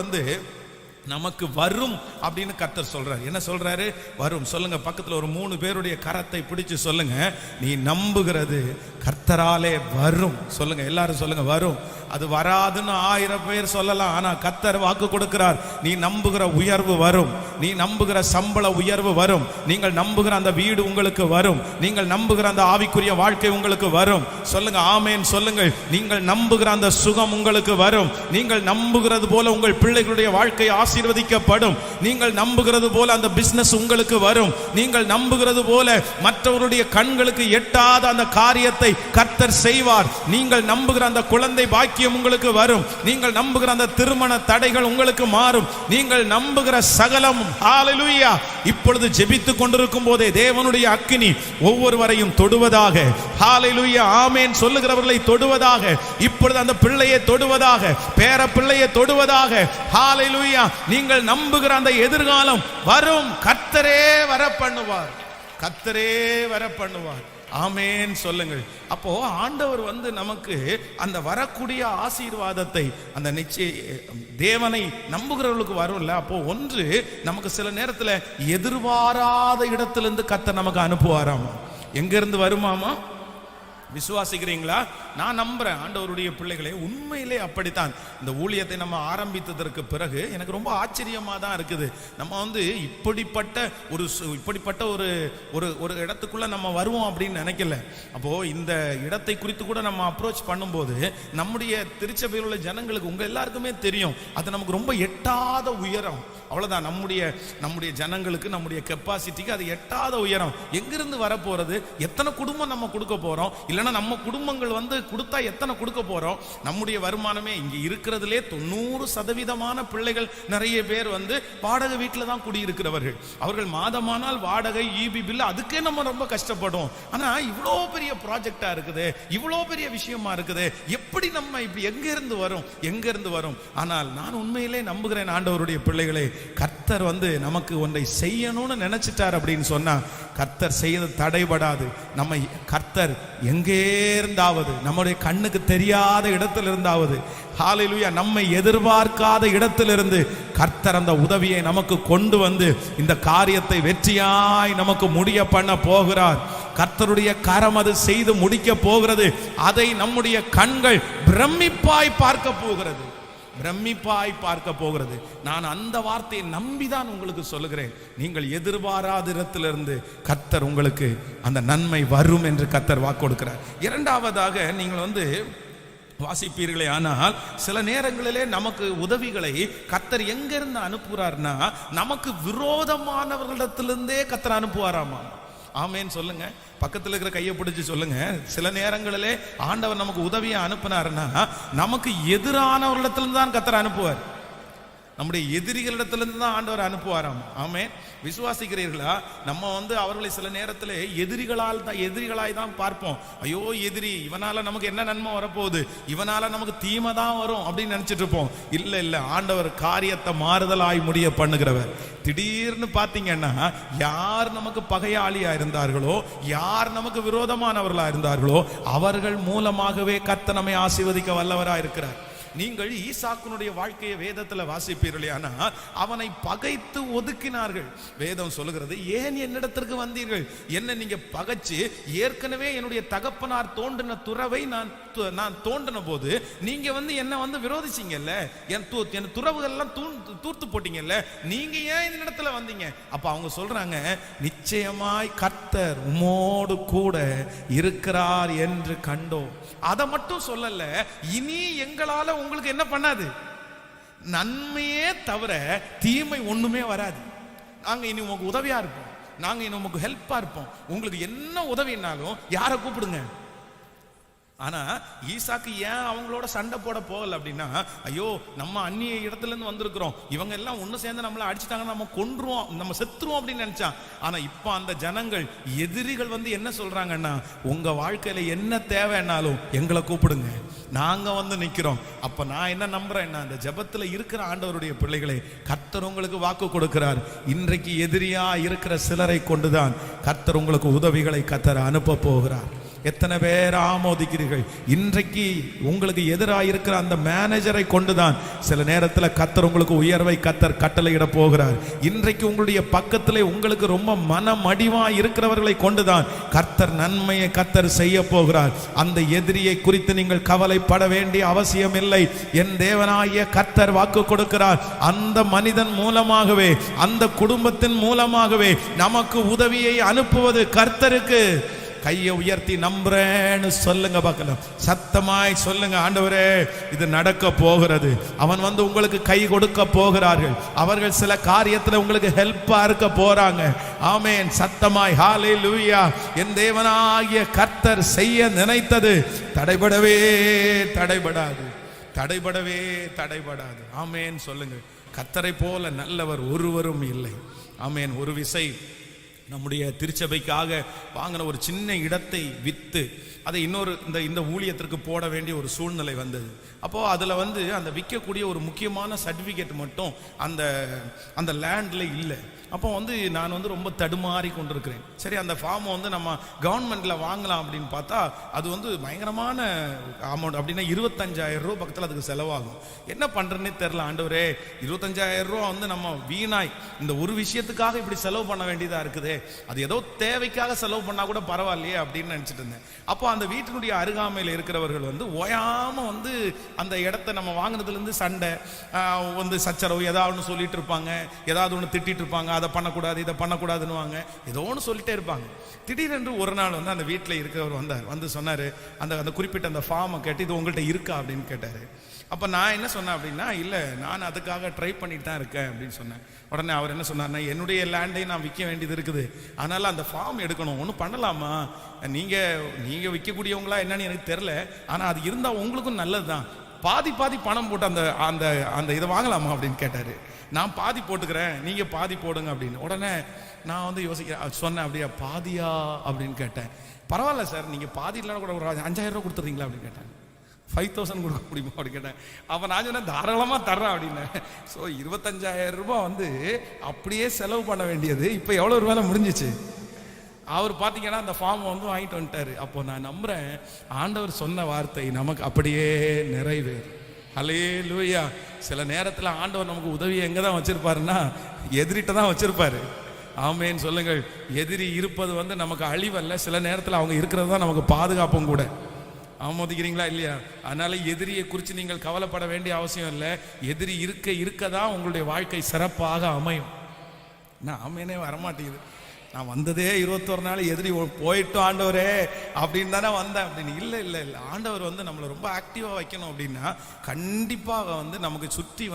நமக்கு வரும் அப்படின்னு கர்த்தர் சொல்றாரு. என்ன சொல்றாரு? வரும். சொல்லுங்க, பக்கத்துல ஒரு 3 பேருடைய கரத்தை பிடிச்சு சொல்லுங்க, நீ நம்புகிறது கர்த்தராலே வரும். சொல்லுங்க, எல்லாரும் சொல்லுங்க, வரும். அது வராதுன்னு 1000 பேர் சொல்லலாம், ஆனா கர்த்தர் வாக்கு கொடுக்கிறார், நீ நம்புகிற உயர்வு வரும், நீ நம்புகிற சம்பள உயர்வு வரும், நீங்கள் நம்புகிற அந்த வீடு உங்களுக்கு வரும், நீங்கள் நம்புகிற அந்த ஆவிக்குரிய வாழ்க்கை உங்களுக்கு வரும். சொல்லுங்க, ஆமேன் சொல்லுங்கள். நீங்கள் நம்புகிற அந்த சுகம் உங்களுக்கு வரும். நீங்கள் நம்புகிறது போல உங்கள் பிள்ளைகளுடைய வாழ்க்கை ஆசீர்வதிக்கப்படும். நீங்கள் நம்புகிறது போல அந்த பிசினஸ் உங்களுக்கு வரும். நீங்கள் நம்புகிறது போல மற்றவருடைய கண்களுக்கு எட்டாத அந்த காரியத்தை கர்த்தர் செய்வார். நீங்கள் நம்புகிற அந்த குழந்தை பாக்கியம் உங்களுக்கு வரும். நீங்கள் நம்புகிற அந்த திருமண தடைகள் உங்களுக்கு மாறும். நீங்கள் நம்புகிற சகலம், ஹalleluya, இப்பொழுது ஜெபித்துக் கொண்டிருக்கும் போதே தேவனுடைய அக்கினி ஒவ்வொருவரையும் தொடுவதாக. ஹalleluya, ஆமென் சொல்லுகிறவர்களை தொடுவதாக. இப்பொழுது அந்த பிள்ளையை தொடுவதாக, பேர பிள்ளையை தொடுவதாக. ஹalleluya, நீங்கள் நம்புகிற அந்த எதிர்காலம் வரும். கர்த்தரே வர பண்ணுவார், கர்த்தரே வர பண்ணுவார். ஆமென் சொல்லுங்கள். அப்போ ஆண்டவர் நமக்கு அந்த வரக்கூடிய ஆசீர்வாதத்தை, அந்த நிச்சய தேவனை நம்புகிறவர்களுக்கு வரும்ல. அப்போ ஒன்று, நமக்கு சில நேரத்தில் எதிர்பாராத இடத்திலிருந்து கர்த்தர் நமக்கு அனுப்புவாராமா. எங்க இருந்து வருமாமா? விசுவாசிக்கிறீங்களா? நான் நம்புறேன் ஆண்டவருடைய பிள்ளைகளே, உண்மையிலே அப்படித்தான். இந்த ஊழியத்தை நம்ம ஆரம்பித்ததற்கு பிறகு எனக்கு ரொம்ப ஆச்சரியமா தான் இருக்குது. நம்ம இப்படிப்பட்ட ஒரு இடத்துக்குள்ள நம்ம வருவோம் அப்படின்னு நினைக்கல. அப்போ இந்த இடத்தை குறித்து கூட நம்ம அப்ரோச் பண்ணும்போது நம்முடைய திருச்சபையில் உள்ள ஜனங்களுக்கு, உங்க எல்லாருக்குமே தெரியும், அது நமக்கு ரொம்ப எட்டாத உயரம். அவ்வளவுதான். நம்முடைய ஜனங்களுக்கு, நம்முடைய கெப்பாசிட்டிக்கு அது எட்டாத உயரம். எங்கிருந்து வரப்போறது? எத்தனை குடும்பம் நம்ம கொடுக்க போறோம்? இல்லைன்னா நம்ம குடும்பங்கள் கொடுத்தா எத்தனை கொடுக்க போறோம்? நம்முடைய வருமானமே இங்க இருக்கிறதுலே 90% பிள்ளைகள் நிறைய பேர் வாடகை வீட்டில் தான் குடியிருக்கிறவர்கள். அவர்கள் மாதமானால் வாடகை, ஈபி பில், அதுக்கே நம்ம ரொம்ப கஷ்டப்படும். ஆனா இவ்வளோ பெரிய ப்ராஜெக்டா இருக்குது, இவ்வளோ பெரிய விஷயமா இருக்குது, எப்படி நம்ம இப்படி எங்க இருந்து வரும்? ஆனால் நான் உண்மையிலே நம்புகிறேன் ஆண்டவருடைய பிள்ளைகளே, கர்த்தர் நமக்கு ஒன்றை செய்யணும்னு நினைச்சிட்டார் அப்படின்னு சொன்னா கர்த்தர் செய்யறது தடைபடாது. நம்ம கர்த்தர் எங்கே இருந்தாவது, நம்முடைய கண்ணுக்கு தெரியாத இடத்துல இருந்தாவது, ஹalleluya, நம்மை எதிர்பார்க்காத இடத்திலிருந்து கர்த்தர் அந்த உதவியை நமக்கு கொண்டு இந்த காரியத்தை வெற்றியாய் நமக்கு முடிய பண்ண போகிறார். கர்த்தருடைய கரம் அது செய்து முடிக்க போகிறது. அதை நம்முடைய கண்கள் பிரமிப்பாய் பார்க்க போகிறது, பிரமிப்பாய் பார்க்க போகிறது. நான் அந்த வார்த்தையை நம்பிதான் உங்களுக்கு சொல்லுகிறேன். நீங்கள் எதிர்பாராத இடத்திலிருந்து கர்த்தர் உங்களுக்கு அந்த நன்மை வரும் என்று கர்த்தர் வாக்கு கொடுக்கிறார். இரண்டாவதாக, நீங்கள் வாசிப்பீர்களே, ஆனால் சில நேரங்களிலே நமக்கு உதவிகளை கர்த்தர் எங்கிருந்து அனுப்புகிறார்னா, நமக்கு விரோதமானவர்களிடத்திலிருந்தே கர்த்தர் அனுப்புவாராமா. ஆமேன் சொல்லுங்க. பக்கத்தில் இருக்கிற கையை பிடிச்சு சொல்லுங்க, சில நேரங்களிலே ஆண்டவர் நமக்கு உதவியை அனுப்பினாருன்னா நமக்கு எதிரானவர்களிடத்திலிருந்து தான் கர்த்தர் அனுப்புவார். நம்முடைய எதிரிகளிடத்திலிருந்து தான் ஆண்டவர் அனுப்புவாராம். ஆமென். விசுவாசிக்கிறீர்களா? நம்ம அவர்களை சில நேரத்தில் எதிரிகளாய் தான் பார்ப்போம். ஐயோ எதிரி, இவனால நமக்கு என்ன நன்மை வரப்போகுது, இவனால நமக்கு தீமை தான் வரும் அப்படின்னு நினைச்சிட்டு இருப்போம். இல்ல இல்ல, ஆண்டவர் காரியத்தை மாறுதலாய் முடிய பண்ணுகிறவர். திடீர்னு பாத்தீங்கன்னா யார் நமக்கு பகையாளியா இருந்தார்களோ, யார் நமக்கு விரோதமானவர்களா இருந்தார்களோ, அவர்கள் மூலமாகவே கர்த்தர் நம்மை ஆசீர்வதிக்க வல்லவராய் இருக்கிறார். நீங்கள் ஈசாக்குனுடைய வாழ்க்கையை வேதத்துல வாசிப்பீர்களே, ஆனா அவனை பகைத்து ஒதுக்கினார்கள். வேதம் சொல்லுகிறது, ஏன் என்னிடத்திற்கு வந்தீர்கள், என்ன நீங்க பகைச்சு, ஏற்கனவே என்னுடைய தகப்பனார் தோண்டின துறவை நான் தோண்டின போது நீங்க என்ன விரோதிச்சீங்கல்ல, என் துறவுகள் எல்லாம் தூர்த்து போட்டீங்கல்ல, நீங்க ஏன் இந்த இடத்துல வந்தீங்க? அப்ப அவங்க சொல்றாங்க, நிச்சயமாய் கர்த்தர் உம்மோடு கூட இருக்கிறார் என்று கண்டோம். அதை மட்டும் சொல்லல, இனி எங்களால உங்களுக்கு என்ன பண்ணாது, நன்மையே தவிர தீமை ஒண்ணுமே வராது. நாங்க இனி உங்களுக்கு உதவியா இருப்போம், நாங்க இனி உங்களுக்கு ஹெல்ப்பா இருப்போம், உங்களுக்கு என்ன உதவினாலும் யாரை கூப்பிடுங்க. ஆனா ஈசாக்கு ஏன் அவங்களோட சண்டை போட போகல அப்படின்னா, ஐயோ நம்ம அந்நிய இடத்துல இருந்து வந்திருக்கிறோம், இவங்க எல்லாம் ஒண்ணு சேர்ந்து நம்மளை அடிச்சுட்டாங்க, நம்ம கொன்றுவோம், நம்ம செத்துருவோம் அப்படின்னு நினைச்சான். ஆனா இப்ப அந்த ஜனங்கள், எதிரிகள் என்ன சொல்றாங்கன்னா, உங்க வாழ்க்கையில என்ன தேவைன்னாலும் எங்களை கூப்பிடுங்க, நாங்க நிக்கிறோம். அப்ப நான் என்ன நம்புறேன்னா, அந்த ஜெபத்துல இருக்கிற ஆண்டவருடைய பிள்ளைகளை கர்த்தர் உங்களுக்கு வாக்கு கொடுக்கிறார். இன்றைக்கு எதிரியா இருக்கிற சிலரை கொண்டுதான் கர்த்தர் உங்களுக்கு உதவிகளை கர்த்தர் அனுப்ப போகிறார். எத்தனை பேர் ஆமோதிக்கிறீர்கள்? இன்றைக்கு உங்களுக்கு எதிராக இருக்கிற அந்த மேனேஜரை கொண்டுதான் சில நேரத்தில் கர்த்தர் உங்களுக்கு உயர்வை கர்த்தர் கட்டளையிட போகிறார். இன்றைக்கு உங்களுடைய பக்கத்திலே உங்களுக்கு ரொம்ப மனமடிவா இருக்கிறவர்களை கொண்டுதான் கர்த்தர் நன்மையை கர்த்தர் செய்ய போகிறார். அந்த எதிரியை குறித்து நீங்கள் கவலைப்பட வேண்டிய அவசியம் இல்லை. என் தேவனாகிய கர்த்தர் வாக்கு கொடுக்கிறார். அந்த மனிதன் மூலமாகவே, அந்த குடும்பத்தின் மூலமாகவே நமக்கு உதவியை அனுப்புவது கர்த்தருக்கு. கையை உயர்த்தி நம்புறேன்னு சொல்லுங்க பார்க்கலாம், சத்தமாய் சொல்லுங்க, ஆண்டவரே இது நடக்க போகிறது. அவன் உங்களுக்கு கை கொடுக்க போகிறார்கள். அவர்கள் சில காரியத்துல உங்களுக்கு ஹெல்ப்பா இருக்க போறாங்க. ஆமென். சத்தமாய் ஹalleluya. என் தேவனாகிய கர்த்தர் செய்ய நினைத்தது தடைபடவே தடைபடாது, தடைபடவே தடைபடாது. ஆமென் சொல்லுங்க. கர்த்தரை போல நல்லவர் ஒருவரும் இல்லை. ஆமென். ஒரு விசை நம்முடைய திருச்சபைக்காக வாங்கின ஒரு சின்ன இடத்தை விற்று அதை இன்னொரு இந்த ஊழியத்திற்கு போட வேண்டிய ஒரு சூழ்நிலை வந்தது. அப்போ அதில் அந்த விற்கக்கூடிய ஒரு முக்கியமான சர்டிஃபிகேட் மட்டும் அந்த லேண்டில் இல்லை. அப்போ நான் ரொம்ப தடுமாறி கொண்டிருக்கிறேன். சரி, அந்த ஃபார்மை நம்ம கவர்மெண்ட்டில் வாங்கலாம் அப்படின்னு பார்த்தா அது பயங்கரமான அமௌண்ட். அப்படின்னா 25,000 ரூபா பக்கத்தில் அதுக்கு செலவாகும். என்ன பண்ணுறேன்னே தெரில. ஆண்டவரே, 25,000 ரூபா நம்ம வீணாய் இந்த ஒரு விஷயத்துக்காக இப்படி செலவு பண்ண வேண்டியதாக இருக்குது, அது ஏதோ தேவைக்காக செலவு பண்ணால் கூட பரவாயில்லையே அப்படின்னு நினச்சிட்டு இருந்தேன். அப்போ அந்த வீட்டினுடைய அருகாமையில் இருக்கிறவர்கள் ஓயாமல் அந்த இடத்த நம்ம வாங்கினதுலேருந்து சண்டை, சச்சரவு ஏதாவது ஒன்று சொல்லிட்டு இருப்பாங்க, ஏதாவது ஒன்று திட்டிட்டு இருப்பாங்க, அதை பண்ணக்கூடாது இதை பண்ணக்கூடாதுன்னு ஏதோ ஒன்று சொல்லிட்டே இருப்பாங்க. திடீரென்று ஒரு நாள் அந்த வீட்டில் இருக்கிறவர் வந்தார். சொன்னார், அந்த குறிப்பிட்ட அந்த ஃபார்மை கேட்டு, இது உங்கள்கிட்ட இருக்கா அப்படின்னு கேட்டார். அப்போ நான் என்ன சொன்னேன் அப்படின்னா, இல்லை நான் அதுக்காக ட்ரை பண்ணிட்டு தான் இருக்கேன் அப்படின்னு சொன்னேன். உடனே அவர் என்ன சொன்னார்னா, என்னுடைய லேண்டை நான் விற்க வேண்டியது இருக்குது, அதனால் அந்த ஃபார்ம் எடுக்கணும், ஒன்றும் பண்ணலாமா, நீங்கள் விற்கக்கூடியவங்களா என்னன்னு எனக்கு தெரில, ஆனால் அது இருந்தால் உங்களுக்கும் நல்லது தான், பாதி பணம் போட்டு அந்த இதை வாங்கலாமா அப்படின்னு கேட்டார். நான் பாதி போட்டுக்கிறேன், நீங்கள் பாதி போடுங்க அப்படின்னு. உடனே நான் யோசிக்கிறேன், சொன்னேன், அப்படியா பாதியா அப்படின்னு கேட்டேன். பரவாயில்ல சார், நீங்கள் பாதி இல்லைன்னா கூட ஒரு 5,000 ரூபா கொடுத்துறீங்களா அப்படின்னு கேட்டேன். 5,000 கொடுக்க முடியுமா அப்படின்னு கேட்டேன். அப்போ நான் சொன்னேன், தாராளமாக தர்றேன் அப்படின்னேன். ஸோ 25,000 ரூபா அப்படியே செலவு பண்ண வேண்டியது இப்போ எவ்வளோ ரூபாய் முடிஞ்சிச்சு. அவர் பார்த்தீங்கன்னா அந்த ஃபார்ம் வாங்கிட்டு வந்துட்டார். அப்போ நான் நம்புகிறேன், ஆண்டவர் சொன்ன வார்த்தை நமக்கு அப்படியே நிறைவேறும். ஹல்லேலூயா. சில நேரத்தில் ஆண்டவர் நமக்கு உதவியை எங்கே தான் வச்சிருப்பாருன்னா, எதிரிட்ட தான் வச்சிருப்பாரு. ஆமேன்னு சொல்லுங்கள். எதிரி இருப்பது நமக்கு அழிவல்ல, சில நேரத்தில் அவங்க இருக்கிறது தான் நமக்கு பாதுகாப்பும் கூட. ஆமோதிக்கிறீங்களா இல்லையா? அதனால எதிரியை குறித்து நீங்கள் கவலைப்பட வேண்டிய அவசியம் இல்லை. எதிரி இருக்க தான் உங்களுடைய வாழ்க்கை சிறப்பாக அமையும். நான் ஆமேனே வரமாட்டேங்குது. நான் வந்ததே 21 நாள், எதிரி போயிட்டோம் ஆண்டவரே அப்படின்னு தானே வந்தேன் அப்படின்னு. இல்லை, ஆண்டவர் நம்மளை ரொம்ப ஆக்டிவாக வைக்கணும் அப்படின்னா கண்டிப்பாக நமக்கு சுற்றி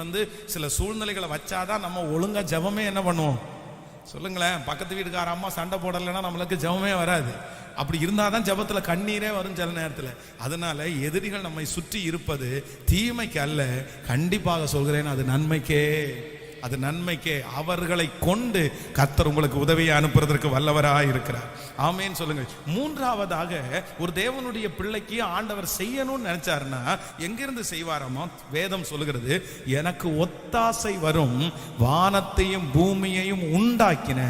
சில சூழ்நிலைகளை வச்சாதான் நம்ம ஒழுங்கா ஜெபமே என்ன பண்ணுவோம், சொல்லுங்களேன், பக்கத்து வீட்டுக்கார அம்மா சண்டை போடலைன்னா நம்மளுக்கு ஜெபமே வராது. அப்படி இருந்தாதான் ஜெபத்துல கண்ணீரே வரும் சில நேரத்தில். அதனால எதிரிகள் நம்மை சுற்றி இருப்பது தீமைக்கு அல்ல, கண்டிப்பாக சொல்கிறேன் அது நன்மைக்கே. அது நன்மைக்கே. அவர்களை கொண்டு கர்த்தர் உங்களுக்கு உதவியை அனுப்புறதற்கு வல்லவராக இருக்கிறார். ஆமேன் சொல்லுங்க. மூன்றாவதாக, ஒரு தேவனுடைய பிள்ளைக்கு ஆண்டவர் செய்யணும்னு நினைச்சாருன்னா எங்கிருந்து செய்வாராமா? வேதம் சொல்லுகிறது, எனக்கு ஒத்தாசை வரும் வானத்தையும் பூமியையும் உண்டாக்கின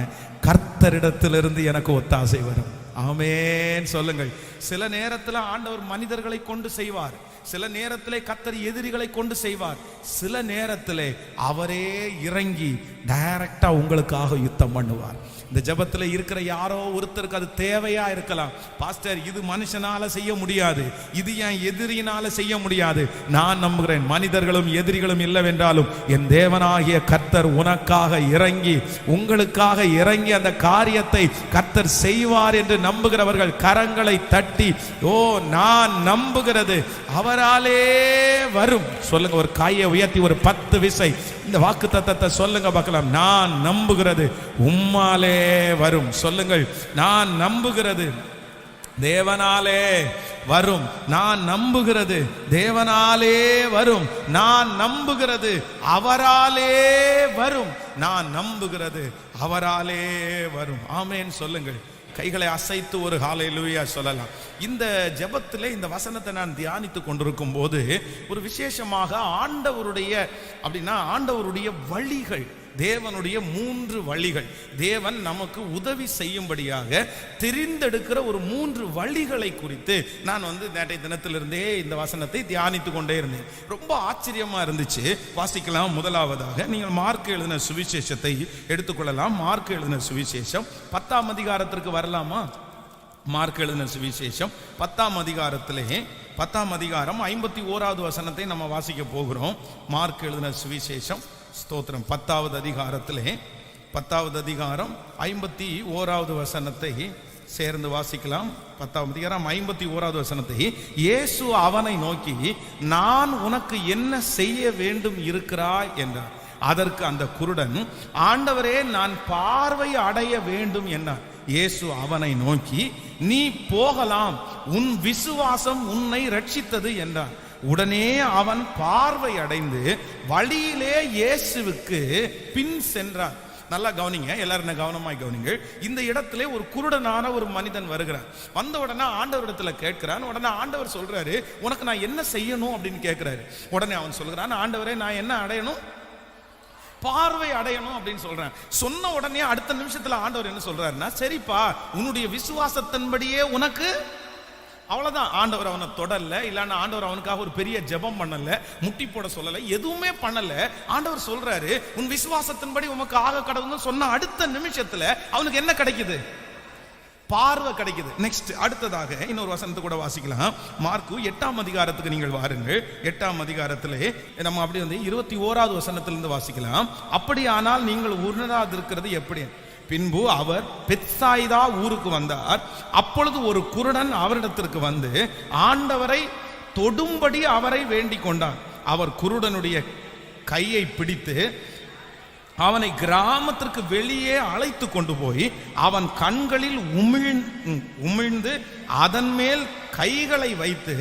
கர்த்தரிடத்திலிருந்து எனக்கு ஒத்தாசை வரும். ஆமேன் சொல்லுங்கள். சில நேரத்தில் ஆண்டவர் மனிதர்களை கொண்டு செய்வார், சில நேரத்திலே கர்த்தர் எதிரிகளை கொண்டு செய்வார், சில நேரத்திலே அவரே இறங்கி டைரக்டா உங்களுக்காக யுத்தம் பண்ணுவார். இந்த ஜெபத்தில் இருக்கிற யாரோ ஒருத்தருக்கு அது தேவையா இருக்கலாம். பாஸ்டர், இது மனுஷனால செய்ய முடியாது, இது என் எதிரினால செய்ய முடியாது. நான் நம்புகிறேன், மனிதர்களும் எதிரிகளும் இல்லவென்றாலும் என் தேவனாகிய கர்த்தர் உனக்காக இறங்கி உங்களுக்காக இறங்கி அந்த காரியத்தை கர்த்தர் செய்வார் என்று நம்புகிறவர்கள் கரங்களை தட்டி, ஓ நான் நம்புகிறது அவராலே வரும் சொல்லுங்க. ஒரு கையை உயர்த்தி ஒரு 10 விசை இந்த வாக்குத்தத்தத்தை சொல்லுங்க பார்க்கலாம். நான் நம்புகிறது உம்மாலே வரும் சொல்லுங்கள். நான் நம்புகிறது தேவனாலே வரும், நான் நம்புகிறது தேவனாலே வரும், நான் நம்புகிறது அவராலே வரும், நான் நம்புகிறது அவராலே வரும். ஆமேன் சொல்லுங்கள். கைகளை அசைத்து ஒரு ஹல்லேலூயா சொல்லலாம். இந்த ஜெபத்திலே இந்த வசனத்தை நான் தியானித்து கொண்டிருக்கும் போது ஒரு விசேஷமாக ஆண்டவருடைய வழிகள், தேவனுடைய 3 வழிகள், தேவன் நமக்கு உதவி செய்யும்படியாக தெரிந்தெடுக்கிற ஒரு 3 வழிகளை குறித்து நான் நேற்றைய தினத்திலிருந்தே இந்த வசனத்தை தியானித்து கொண்டே இருந்தேன். ரொம்ப ஆச்சரியமா இருந்துச்சு. வாசிக்கலாம். முதலாவதாக நீங்கள் மார்க் எழுதின சுவிசேஷத்தை எடுத்துக்கொள்ளலாம். மார்க் எழுதின சுவிசேஷம் 10ஆம் அதிகாரத்திற்கு வரலாமா? மார்க் எழுதின சுவிசேஷம் 10ஆம் அதிகாரத்திலே 10ஆம் அதிகாரம் 51வது வசனத்தை நம்ம வாசிக்க போகிறோம். மார்க் எழுதின சுவிசேஷம் ஸ்தோத்திரம் 10வது அதிகாரத்திலே 10வது அதிகாரம் 51வது வசனத்தை சேர்ந்து வாசிக்கலாம். 10ஆம் அதிகாரம் 51வது வசனத்தை, இயேசு அவனை நோக்கி, நான் உனக்கு என்ன செய்ய வேண்டும் இருக்கிறாய் என்றார். அதற்கு அந்த குருடன், ஆண்டவரே நான் பார்வை அடைய வேண்டும் என்றார். இயேசு அவனை நோக்கி, நீ போகலாம், உன் விசுவாசம் உன்னை ரட்சித்தது என்றார். உடனே அவன் பார்வை அடைந்து வழியிலே இயேசுவுக்கு பின் சென்றார். நல்லா கவனிங்க, எல்லாரும் கவனமாய் கவனிங்க. இந்த இடத்துல ஒரு குருடனான ஒரு மனிதன் வருகிறார். வந்த உடனே ஆண்டவரிடத்துல கேட்கிறான். உடனே ஆண்டவர் சொல்றாரு, உனக்கு நான் என்ன செய்யணும் அப்படின்னு கேட்கிறாரு. உடனே அவன் சொல்கிறான், ஆண்டவரே நான் என்ன அடையணும்? பார்வை அடையணும் அப்படின்னு சொல்றேன். சொன்ன உடனே அடுத்த நிமிஷத்துல ஆண்டவர் என்ன சொல்றாருன்னா, சரிப்பா உன்னுடைய விசுவாசத்தின்படியே உனக்கு, அவ்வளவுதான். ஆண்டவர் அவனை தொடரல, இல்லன்னா ஆண்டவர் அவனுக்காக ஒரு பெரிய ஜெபம் பண்ணல, முட்டி போட சொல்லல, எதுவுமே பண்ணல. ஆண்டவர் சொல்றாரு, உன் விசுவாசத்தின்படி உனக்கு ஆக கடவுள்னு சொன்ன அடுத்த நிமிஷத்துல அவனுக்கு என்ன கிடைக்குது? பார்வை கிடைக்குது. நெக்ஸ்ட் அடுத்ததாக இன்னொரு வசனத்தை கூட வாசிக்கலாம். மார்க்கு 8ஆம் அதிகாரத்துக்கு நீங்கள் வாருங்கள். 8ஆம் அதிகாரத்திலே நம்ம அப்படி 21வது வசனத்திலிருந்து வாசிக்கலாம். அப்படியானால் நீங்கள் உணராதிருக்கிறது எப்படி? பின்பு அவர் பெத்சாயிதா ஊருக்கு வந்தார். அப்பொழுது ஒரு குருடன் அவரிடத்திற்கு வந்து ஆண்டவரை தொடும்படி அவரை வேண்டிக் கொண்டார். அவர் குருடனுடைய கையை பிடித்து அவனை கிராமத்திற்கு வெளியே அழைத்து கொண்டு போய் அவன் கண்களில் உமிழ்ந்து அதன் மேல் கைகளை வைத்து,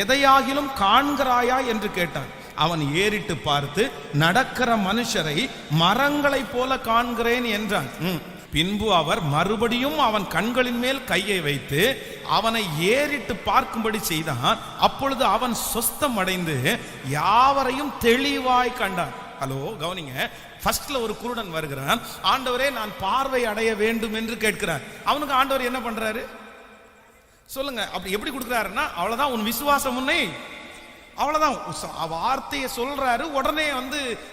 எதையாகிலும் காண்கிறாயா என்று கேட்டான். அவன் ஏறிட்டு பார்த்து, நடக்கிற மனுஷரை மரங்களை போல காண்கிறேன் என்றான். பின்பு அவர் மறுபடியும் அவன் கண்களின் மேல் கையை வைத்து அவனை ஏறிட்டு பார்க்கும்படி செய்தான். அப்பொழுது அவன் சொஸ்தம் அடைந்து யாவரையும் தெளிவாய் கண்டான். ஹலோ கவனிங்க. ஃபர்ஸ்ட்ல ஒரு குருடன் வருகிறான். ஆண்டவரே நான் பார்வை அடைய வேண்டும் என்று கேட்கிறார். அவனுக்கு ஆண்டவர் என்ன பண்றாரு சொல்லுங்க? அப்படி எப்படி கொடுக்கிறாருன்னா, அவ்வளவுதான், உன் விசுவாசம் உன்னை, அவ்வளவுதான் வார்த்தையை சொல்றாரு. உடனே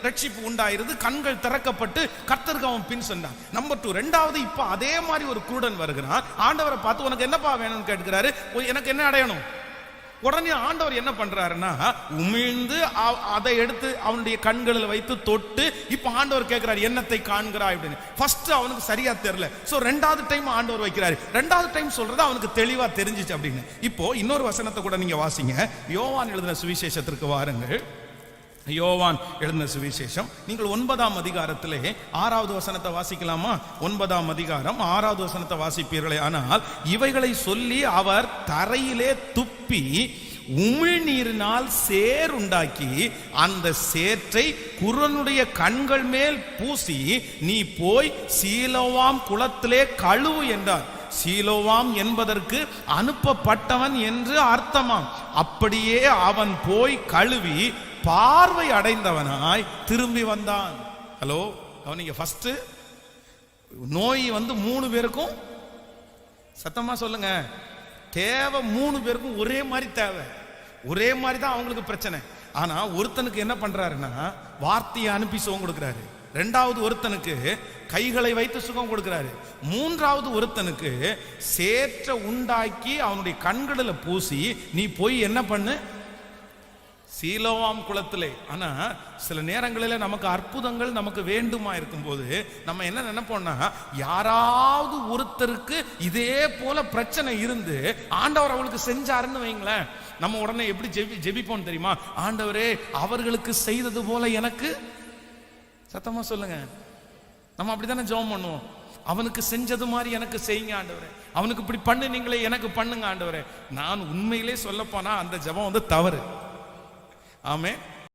ரட்சிப்பு உண்டாயிருது, கண்கள் திறக்கப்பட்டு கர்த்தருக்கு அவன் பின் சென்றான். நம்பர் 2. ரெண்டாவது, இப்ப அதே மாதிரி ஒரு குருடன் வருகிறான். ஆண்டவரை பார்த்து, உனக்கு என்னப்பா வேணும்னு கேட்கிறாரு. எனக்கு என்ன அடையணும்? உடனே ஆண்டவர் என்ன பண்றாருன்னா, உமிழ்ந்து அதை எடுத்து அவனுடைய கண்களில் வைத்து தொட்டு, இப்ப ஆண்டவர் கேட்கிறார், என்னத்தை காண்கிறாய் அப்படின்னு. ஃபர்ஸ்ட் அவனுக்கு சரியா தெரியல. சோ 2வது டைம் ஆண்டவர் வைக்கிறாரு. 2வது டைம் சொல்றது அவனுக்கு தெளிவா தெரிஞ்சிச்சு அப்படின்னு. இப்போ இன்னொரு வசனத்தை கூட நீங்க வாசிங்க. யோவான் எழுதின சுவிசேஷத்திற்கு வாருங்கள். யோவான் எழுதின சுவிசேஷம் நீங்கள் 9ஆம் அதிகாரத்திலே 6வது வசனத்தை வாசிக்கலாமா? 9ஆம் அதிகாரம் 6வது வசனத்தை வாசிப்பீர்களே. ஆனால் இவைகளை சொல்லி அவர் தரையிலே துப்பி உமிழ்நீரினால் சேர் உண்டாக்கி அந்த சேற்றை குறனுடைய கண்கள் மேல் பூசி நீ போய் சீலோவாம் குளத்திலே கழுவு என்றார். சீலோவாம் என்பதற்கு அனுப்பப்பட்டவன் என்று அர்த்தமாம். அப்படியே அவன் போய் கழுவி பார்வை அடைந்தவனாய் திரும்பி வந்தான். ஹலோ, அவனுக்கு ஃபர்ஸ்ட் நோய் 3 பேருக்கும் சத்தமா சொல்லுங்க தேவை. 3 பேருக்கும் ஒரே மாதிரி தேவை, ஒரே மாதிரி தான் அவங்களுக்கு பிரச்சனை. ஆனா ஒருத்தனுக்கு என்ன பண்றாருன்னா வார்த்தையை அனுப்பி சுகம் கொடுக்கிறாரு. 2வது ஒருத்தனுக்கு கைகளை வைத்து சுகம் கொடுக்கிறாரு. 3வது ஒருத்தனுக்கு சேற்ற உண்டாக்கி அவனுடைய கண்களில் பூசி நீ போய் என்ன பண்ணு சீலோவாம் குளத்திலே. ஆனா சில நேரங்களில் நமக்கு அற்புதங்கள் நமக்கு வேண்டுமா இருக்கும்போது நம்ம என்ன நினைப்போம்னா யாராவது ஒருத்தருக்கு இதே போல பிரச்சனை இருந்து ஆண்டவர் அவளுக்கு செஞ்சாருன்னு வைங்களேன், நம்ம உடனே எப்படி ஜெபிப்போம் தெரியுமா? ஆண்டவரே அவர்களுக்கு செய்தது போல எனக்கு, சத்தமா சொல்லுங்க, நம்ம அப்படித்தானே ஜெபம் பண்ணுவோம். அவனுக்கு செஞ்சது மாதிரி எனக்கு செய்யுங்க ஆண்டவரே, அவனுக்கு இப்படி பண்ணுனீங்களே எனக்கு பண்ணுங்க ஆண்டவரே. நான் உண்மையிலே சொல்லப்போனா அந்த ஜெபம் தவறு. ஆமென்.